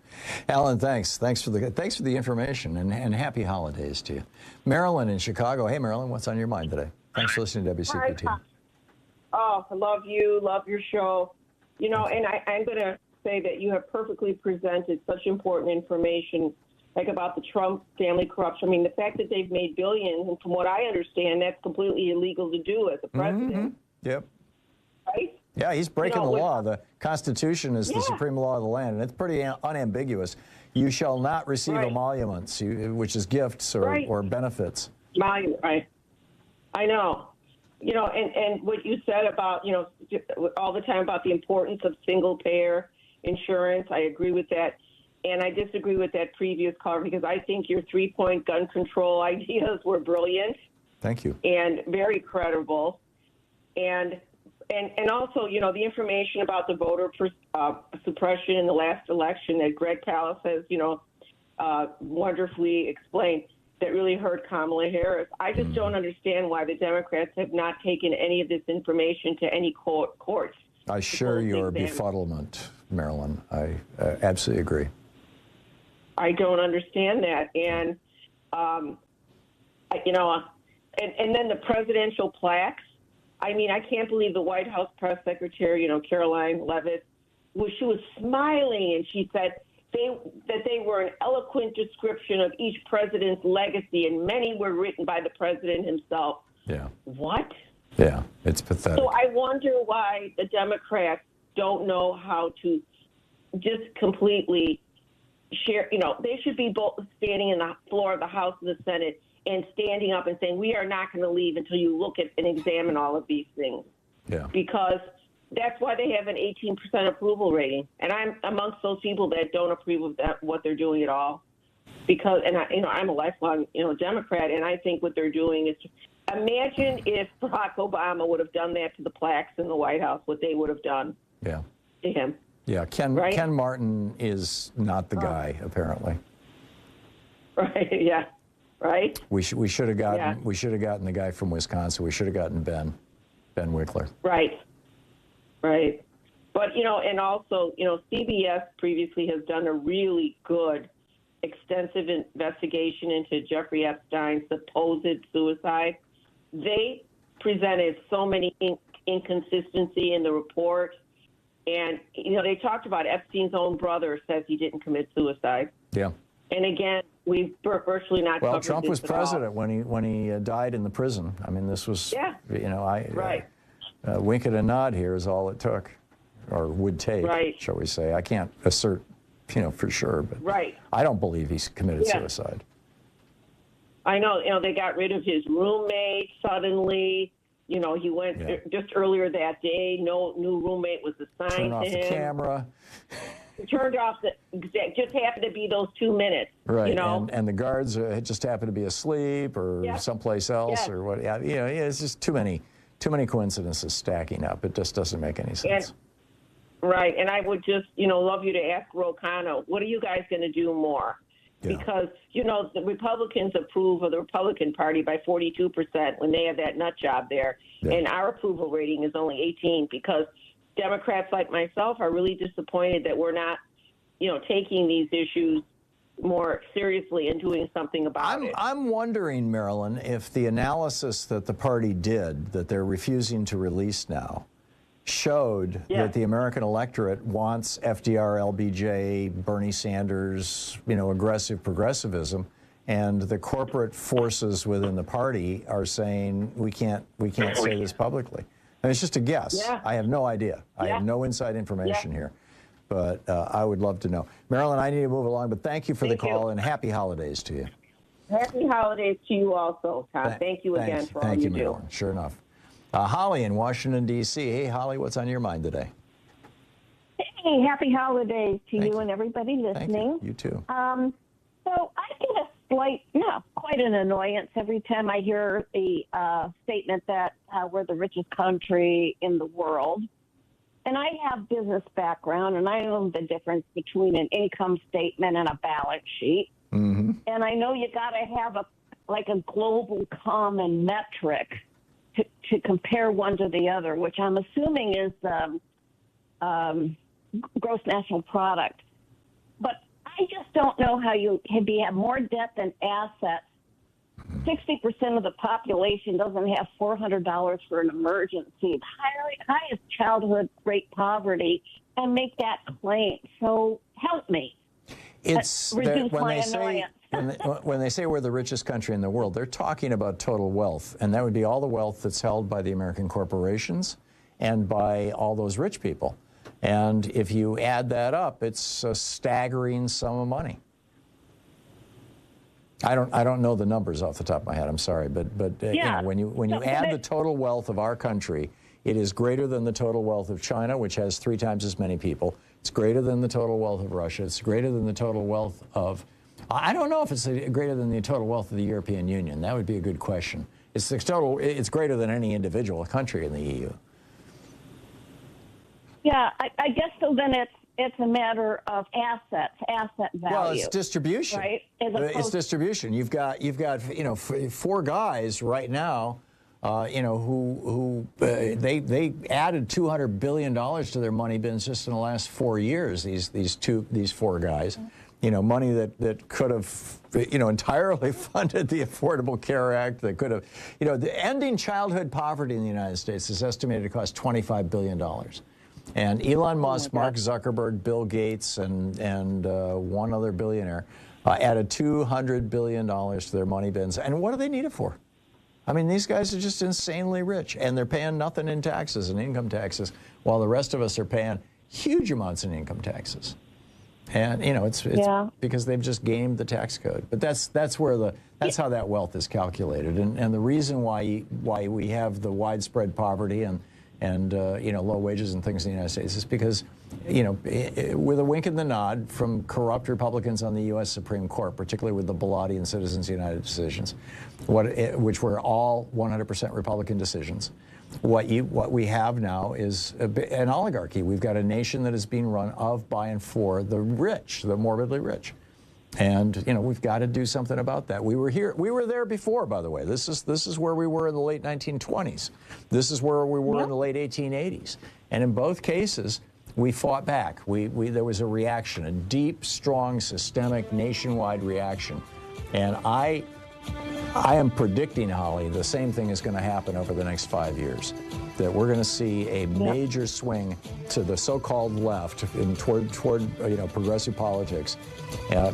Alan, thanks for the information, and happy holidays to you. Marilyn in Chicago. Hey, Marilyn, what's on your mind today? Thanks for listening to WCPT. Hi. Oh, I love you, love your show. And I'm going to say that you have perfectly presented such important information, like about the Trump family corruption. I mean, the fact that they've made billions, and from what I understand, that's completely illegal to do as a president. Mm-hmm. Yep. Right? Yeah, he's breaking the law. The Constitution is the supreme law of the land, and it's pretty unambiguous. You shall not receive emoluments, which is gifts or benefits. Right. I know. And what you said about, all the time about the importance of single-payer insurance, I agree with that. And I disagree with that previous caller because I think your 3-point gun control ideas were brilliant. Thank you. And very credible. And also, the information about the voter suppression in the last election that Greg Palast has, wonderfully explained, that really hurt Kamala Harris. I just don't understand why the Democrats have not taken any of this information to any courts. I share your befuddlement, Marilyn. I absolutely agree. I don't understand that. And, and then the presidential plaques. I mean, I can't believe the White House press secretary, Caroline Leavitt, she was smiling, and she said that they were an eloquent description of each president's legacy, and many were written by the president himself. Yeah. What? Yeah, it's pathetic. So I wonder why the Democrats don't know how to just completely share. They should be both standing in the floor of the House and the Senate and standing up and saying, we are not going to leave until you look at and examine all of these things. Yeah. Because that's why they have an 18% approval rating. And I'm amongst those people that don't approve of what they're doing at all. Because, I'm a lifelong, Democrat, and I think what they're doing is, imagine if Barack Obama would have done that to the plaques in the White House, what they would have done to him. Yeah, Ken Martin is not the guy, apparently. Right, yeah. Right. We should have gotten the guy from Wisconsin. We should have gotten Ben Wickler. Right. But and also CBS previously has done a really good, extensive investigation into Jeffrey Epstein's supposed suicide. They presented so many inconsistency in the report, and they talked about Epstein's own brother says he didn't commit suicide. Yeah. And again, we've virtually not covered Well, Trump this was president when he died in the prison. I mean, this was, wink and a nod here is all it took, or would take, shall we say. I can't assert, for sure, but I don't believe he's committed suicide. I know, they got rid of his roommate suddenly. He went just earlier that day. No new roommate was assigned Turn off to him. the camera. Turned off just happened to be those 2 minutes. Right, and the guards just happened to be asleep or someplace else or what. It's just too many coincidences stacking up. It just doesn't make any sense. And I would just love you to ask Ro Khanna, what are you guys going to do more? Yeah. Because the Republicans approve of the Republican Party by 42% when they have that nut job there, and our approval rating is only 18 because Democrats like myself are really disappointed that we're not, taking these issues more seriously and doing something about it. I'm wondering, Marilyn, if the analysis that the party did, that they're refusing to release now, showed that the American electorate wants FDR, LBJ, Bernie Sanders, aggressive progressivism, and the corporate forces within the party are saying we can't say this publicly. And it's just a guess. Yeah. I have no idea. I have no inside information here. But I would love to know. Marilyn, I need to move along, but thank you for the call, and happy holidays to you. Happy holidays to you also, Tom. Thank you again for all you do. Marilyn. Sure enough. Holly in Washington, D.C. Hey, Holly, what's on your mind today? Hey, happy holidays to you and everybody listening. Thank you. You too. So I get a quite an annoyance every time I hear the statement that we're the richest country in the world. And I have business background, and I know the difference between an income statement and a balance sheet. Mm-hmm. And I know you got to have a global common metric to compare one to the other, which I'm assuming is gross national product. But I just don't know how you have more debt than assets. 60% of the population doesn't have $400 for an emergency. The highest childhood rate poverty, and make that claim. So help me. It's reduce my annoyance. When they say we're the richest country in the world, they're talking about total wealth, and that would be all the wealth that's held by the American corporations and by all those rich people. And if you add that up, it's a staggering sum of money. I don't know the numbers off the top of my head. I'm sorry, but Yeah. when you add the total wealth of our country, it is greater than the total wealth of China, which has 3 times as many people. It's greater than the total wealth of Russia. It's greater than the total wealth of, I don't know if it's greater than the total wealth of the European Union. That would be a good question. It's greater than any individual country in the EU. Yeah, I guess so. Then it's a matter of asset value. Well, it's distribution. Right? It's distribution. You've got 4 guys right now, who they added $200 billion to their money bins just in the last 4 years. These 4 guys, money that could have entirely funded the Affordable Care Act. That could have, the ending childhood poverty in the United States is estimated to cost $25 billion. And Elon Musk, Mark Zuckerberg, Bill Gates, and one other billionaire added $200 billion to their money bins. And what do they need it for? I mean, these guys are just insanely rich, and they're paying nothing in taxes and income taxes, while the rest of us are paying huge amounts in income taxes. And it's because they've just gamed the tax code. But that's how that wealth is calculated, and the reason why we have the widespread poverty and low wages and things in the United States is because, with a wink and the nod from corrupt Republicans on the U.S. Supreme Court, particularly with the Bilotti and Citizens United decisions, which were all 100% Republican decisions, what we have now is an oligarchy. We've got a nation that is being run of, by, and for the rich, the morbidly rich. And we've got to do something about that. We were there before, by the way. This is where we were in the late 1920s. This is where we were in the late 1880s. And in both cases, we fought back. There was a reaction, a deep, strong, systemic, nationwide reaction. And I am predicting, Holly, the same thing is going to happen over the next 5 years. That we're going to see a major swing to the so-called left and toward progressive politics,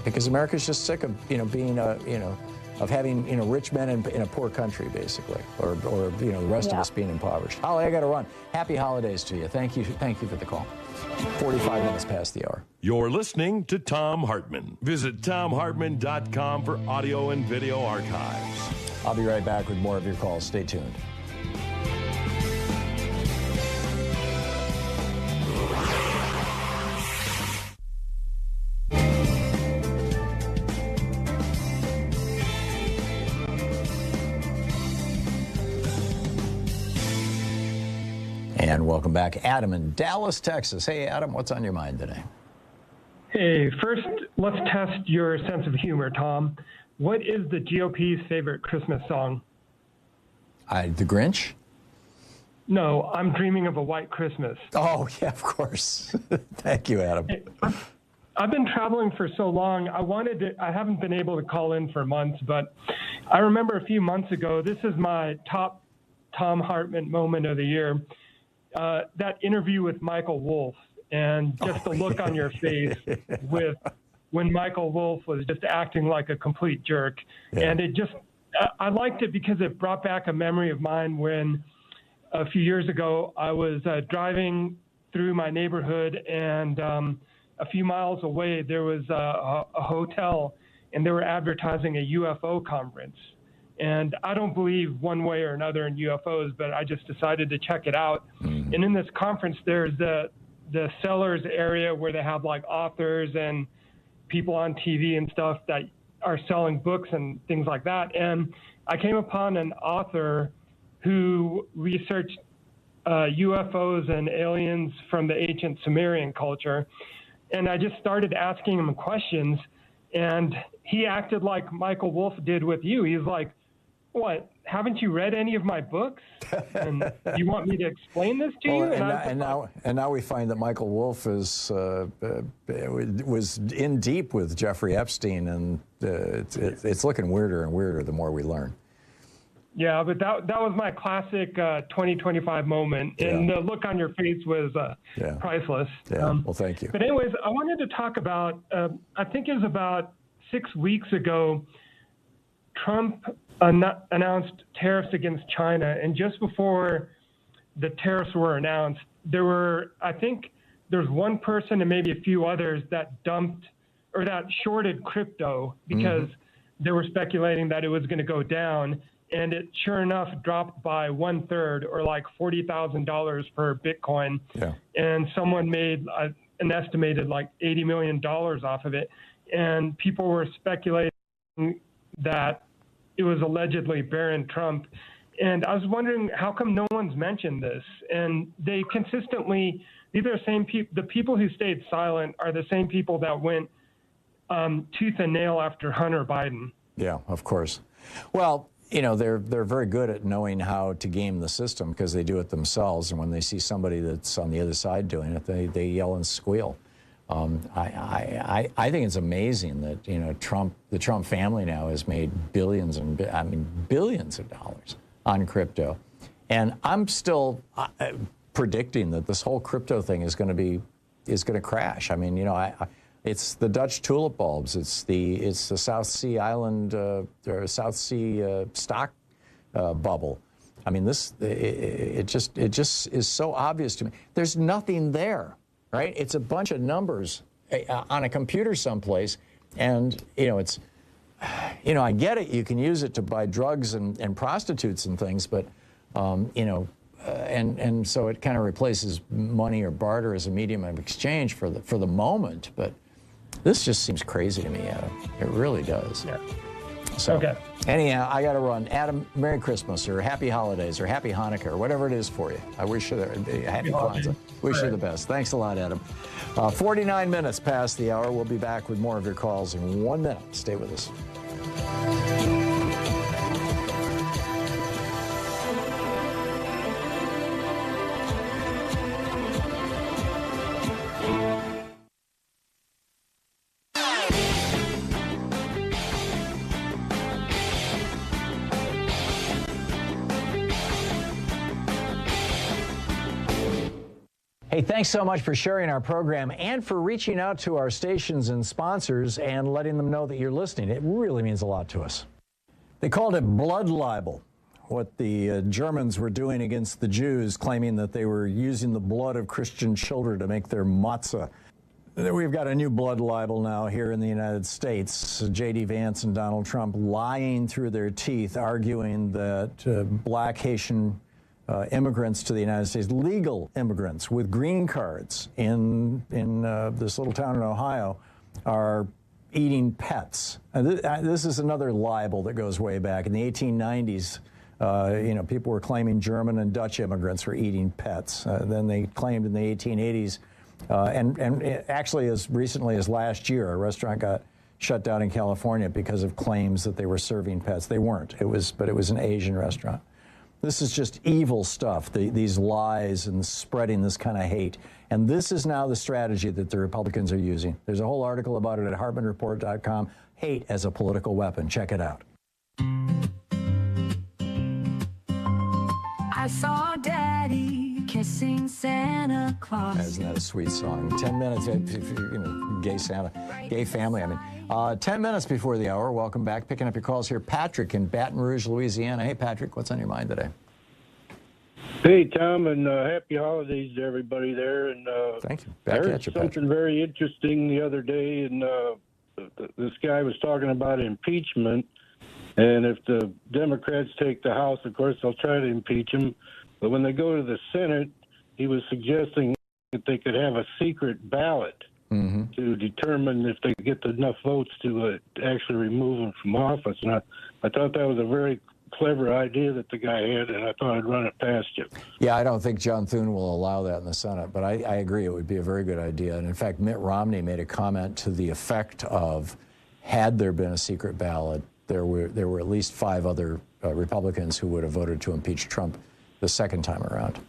because America's just sick of being of having rich men in a poor country, basically, or the rest of us being impoverished. Holly, I got to run. Happy holidays to you. Thank you for the call. 45 minutes past the hour. You're listening to Thom Hartmann. Visit ThomHartmann.com for audio and video archives. I'll be right back with more of your calls. Stay tuned. And welcome back. Adam in Dallas, Texas. Hey, Adam, what's on your mind today? Hey, first, let's test your sense of humor, Thom. What is the GOP's favorite Christmas song? The Grinch? No, I'm Dreaming of a White Christmas. Oh, yeah, of course. Thank you, Adam. Hey, I've been traveling for so long. I haven't been able to call in for months, but I remember a few months ago, this is my top Thom Hartmann moment of the year. That interview with Michael Wolff, and just the look on your face when Michael Wolff was just acting like a complete jerk. Yeah. And I liked it because it brought back a memory of mine when a few years ago I was driving through my neighborhood, and a few miles away there was a hotel, and they were advertising a UFO conference. And I don't believe one way or another in UFOs, but I just decided to check it out. Mm-hmm. And in this conference, there's the sellers area where they have like authors and people on TV and stuff that are selling books and things like that. And I came upon an author who researched UFOs and aliens from the ancient Sumerian culture. And I just started asking him questions, and he acted like Michael Wolff did with you. He's like, what, haven't you read any of my books? And you want me to explain this to you? And now we find that Michael Wolff was in deep with Jeffrey Epstein, and it's looking weirder and weirder the more we learn. Yeah, but that was my classic 2025 moment, and the look on your face was priceless. Yeah, well, thank you. But anyways, I wanted to talk about, I think it was about 6 weeks ago, Trump announced tariffs against China, and just before the tariffs were announced, I think there's one person and maybe a few others that shorted crypto because they were speculating that it was going to go down, and it sure enough dropped by 1/3, or like $40,000 per Bitcoin. Yeah. And someone made an estimated like $80 million off of it, and people were speculating that it was allegedly Barron Trump. And I was wondering, how come no one's mentioned this? And they consistently, these are the same people, the people who stayed silent are the same people that went tooth and nail after Hunter Biden. Yeah, of course. Well, you know, they're very good at knowing how to game the system because they do it themselves. And when they see somebody that's on the other side doing it, they yell and squeal. I think it's amazing that, you know, the Trump family now has made billions of dollars on crypto, and I'm still predicting that this whole crypto thing is going to crash. I mean, you know, it's the Dutch tulip bulbs, it's the South Sea Island or South Sea stock bubble. I mean, it just is so obvious to me. There's nothing there. Right? It's a bunch of numbers on a computer someplace, and you know I get it. You can use it to buy drugs and prostitutes and things, but you know, and so it kind of replaces money or barter as a medium of exchange for the moment. But this just seems crazy to me, Adam. It really does. Yeah. So, okay. Anyhow, I got to run. Adam, Merry Christmas or Happy Holidays or Happy Hanukkah or whatever it is for you. I wish you Happy Kwanzaa. Wish you the best. Thanks a lot, Adam. 49 minutes past the hour. We'll be back with more of your calls in 1 minute. Stay with us. Hey, thanks so much for sharing our program and for reaching out to our stations and sponsors and letting them know that you're listening. It really means a lot to us. They called it blood libel, what the Germans were doing against the Jews, claiming that they were using the blood of Christian children to make their matzah. We've got a new blood libel now here in the United States. J.D. Vance and Donald Trump lying through their teeth, arguing that black Haitian immigrants to the United States, legal immigrants with green cards in this little town in Ohio, are eating pets. This is another libel that goes way back. In the 1890s, you know, people were claiming German and Dutch immigrants were eating pets. Then they claimed in the 1880s, and actually as recently as last year, a restaurant got shut down in California because of claims that they were serving pets. They weren't. But it was an Asian restaurant. This is just evil stuff, these lies and spreading this kind of hate. And this is now the strategy that the Republicans are using. There's a whole article about it at HartmannReport.com. Hate as a political weapon. Check it out. I saw Daddy kissing Santa Claus. Isn't that a sweet song? 10 minutes, you know, gay Santa, gay family, I mean. 10 minutes before the hour, welcome back. Picking up your calls here. Patrick in Baton Rouge, Louisiana. Hey, Patrick, what's on your mind today? Hey, Tom, and happy holidays to everybody there. And thank you. I heard something very interesting the other day, and this guy was talking about impeachment. And if the Democrats take the House, of course, they'll try to impeach him. But when they go to the Senate, he was suggesting that they could have a secret ballot. to determine if they get enough votes to actually remove him from office. And I thought that was a very clever idea that the guy had, and I thought I'd run it past you. Yeah, I don't think John Thune will allow that in the Senate, but I agree it would be a very good idea. And in fact, Mitt Romney made a comment to the effect of, had there been a secret ballot, there were at least 5 other Republicans who would have voted to impeach Trump the second time around.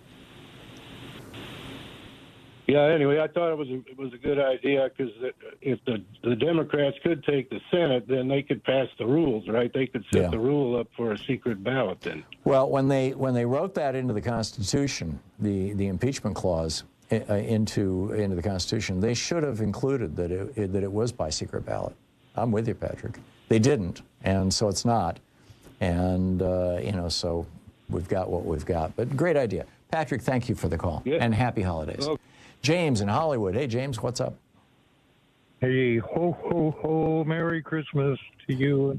Yeah, anyway, I thought it was a good idea because if the Democrats could take the Senate, then they could pass the rules, right? They could set the rule up for a secret ballot then. Well, when they wrote that into the Constitution, the impeachment clause into the Constitution, they should have included that it was by secret ballot. I'm with you, Patrick. They didn't, and so it's not. And, so we've got what we've got. But great idea. Patrick, thank you for the call, and happy holidays. Okay. James in Hollywood. Hey, James, what's up? Hey, ho, ho, ho, Merry Christmas to you.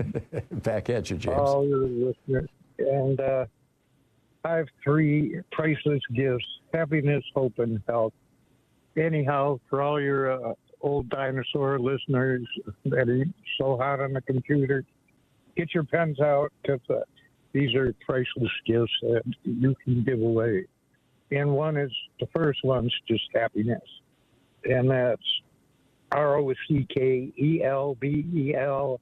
Back at you, James. All your listeners. And I have 3 priceless gifts: happiness, hope, and health. Anyhow, for all your old dinosaur listeners that are so hot on the computer, get your pens out, because these are priceless gifts that you can give away. And the first one's just happiness. And that's ROCKELBEL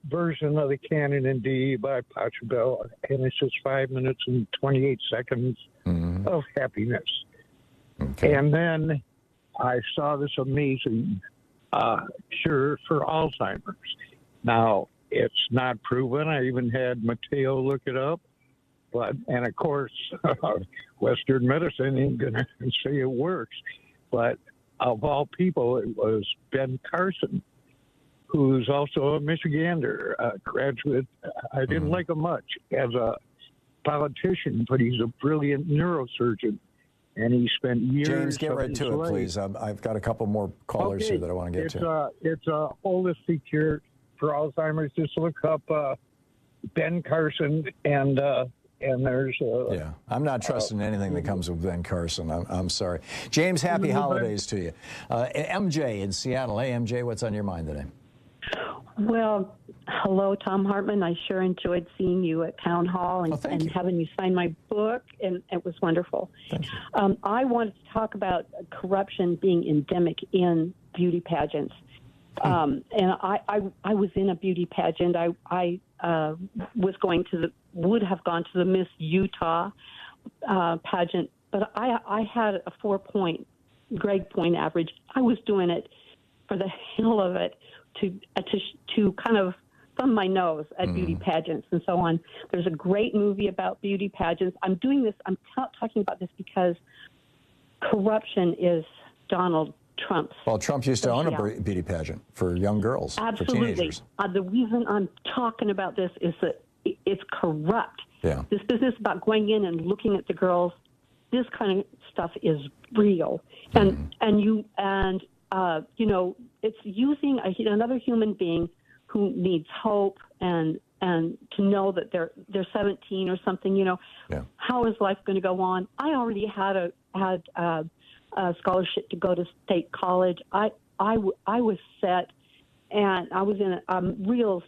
version of the Canon in D by Pachelbel. And it's just 5 minutes and 28 seconds of happiness. Okay. And then I saw this amazing cure for Alzheimer's. Now, it's not proven. I even had Mateo look it up. And of course, Western medicine ain't going to say it works. But of all people, it was Ben Carson, who's also a Michigander, graduate. I didn't like him much as a politician, but he's a brilliant neurosurgeon. And he spent years. James, get right to it, please. I've got a couple more callers here that I want to get to. It's a holistic cure for Alzheimer's. Just look up Ben Carson and there's I'm not trusting anything that comes with Ben Carson. I'm sorry. James, happy holidays to you. MJ in Seattle. Hey, MJ, what's on your mind today? Well, hello, Thom Hartmann. I sure enjoyed seeing you at Town Hall and having you sign my book, and it was wonderful. Thank you. I wanted to talk about corruption being endemic in beauty pageants. And I was in a beauty pageant. I would have gone to the Miss Utah pageant, but I had a 4-point grade point average. I was doing it for the hell of it to kind of thumb my nose at beauty pageants and so on. There's a great movie about beauty pageants. I'm doing this. I'm talking about this because corruption is Donald Trump's. Well, Trump used to own a beauty pageant for young girls, absolutely. For teenagers. The reason I'm talking about this is that it's corrupt. Yeah. This business about going in and looking at the girls, this kind of stuff is real. And it's using another human being who needs hope and to know that they're 17 or something. How is life going to go on? I already had a scholarship to go to state college. I was set, and I was in a real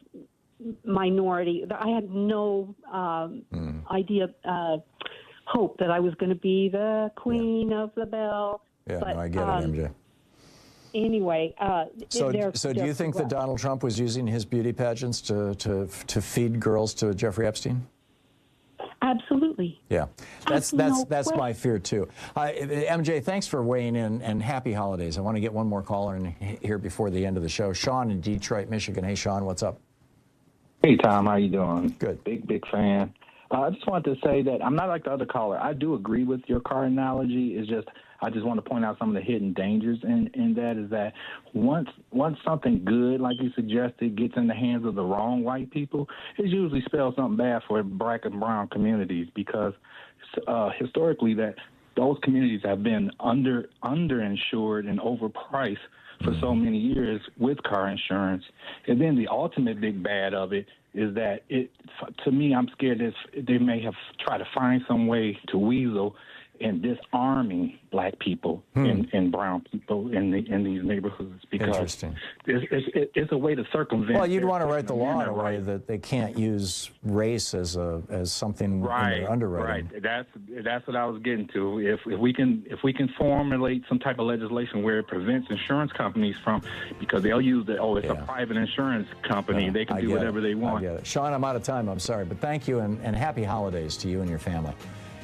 minority. I had no idea, hope that I was going to be the queen of the bell. Yeah, but, I get it, MJ. Anyway, so do you think that Donald Trump was using his beauty pageants to feed girls to Jeffrey Epstein? Absolutely. Yeah, that's my fear too. MJ, thanks for weighing in, and happy holidays. I want to get one more caller in here before the end of the show. Sean in Detroit, Michigan. Hey, Sean, what's up? Hey, Tom, how you doing? Good. Big fan. I just wanted to say that I'm not like the other caller. I do agree with your car analogy. It's just I just want to point out some of the hidden dangers in that is that once something good, like you suggested, gets in the hands of the wrong white people, it usually spells something bad for black and brown communities because historically that those communities have been underinsured and overpriced for so many years with car insurance. And then the ultimate big bad of it is that to me, I'm scared that they may have tried to find some way to weasel and disarming black people and brown people in these neighborhoods, because it's a way to circumvent. Well, you'd want to write the law in a way that they can't use race as something in their underwriting. Right. That's what I was getting to. If we can formulate some type of legislation where it prevents insurance companies from, because they'll use it's a private insurance company, they can do whatever they want. I get it. Sean, I'm out of time. I'm sorry, but thank you and happy holidays to you and your family.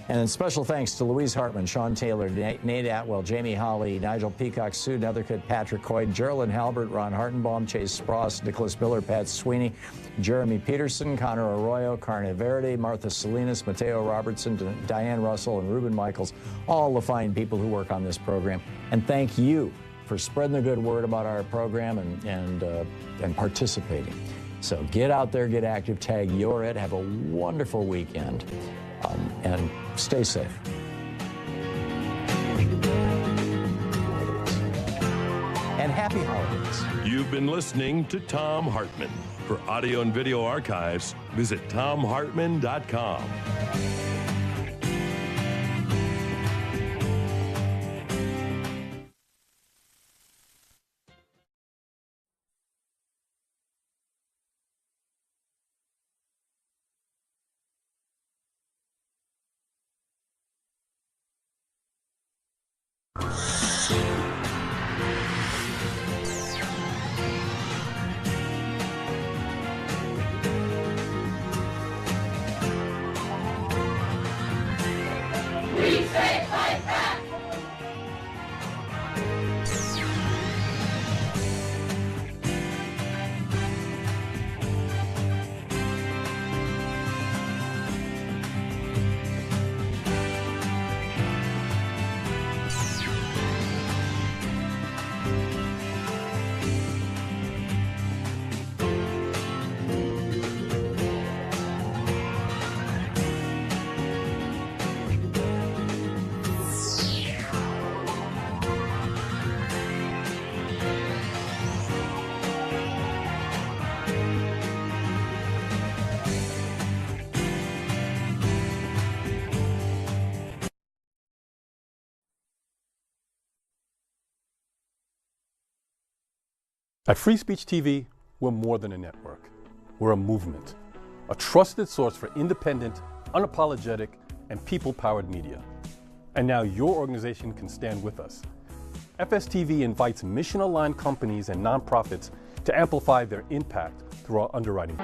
And special thanks to Louise Hartmann, Sean Taylor, Nate Atwell, Jamie Hawley, Nigel Peacock, Sue Nethercutt, Patrick Coyd, Geraldine Halbert, Ron Hartenbaum, Chase Spross, Nicholas Miller, Pat Sweeney, Jeremy Peterson, Connor Arroyo, Carne Verde, Martha Salinas, Mateo Robertson, Diane Russell, and Ruben Michaels, all the fine people who work on this program. And thank you for spreading the good word about our program and participating. So get out there, get active, tag You're It, have a wonderful weekend, and stay safe. And happy holidays. You've been listening to Thom Hartmann. For audio and video archives, visit thomhartmann.com. At Free Speech TV, we're more than a network. We're a movement, a trusted source for independent, unapologetic, and people-powered media. And now your organization can stand with us. FSTV invites mission-aligned companies and nonprofits to amplify their impact through our underwriting.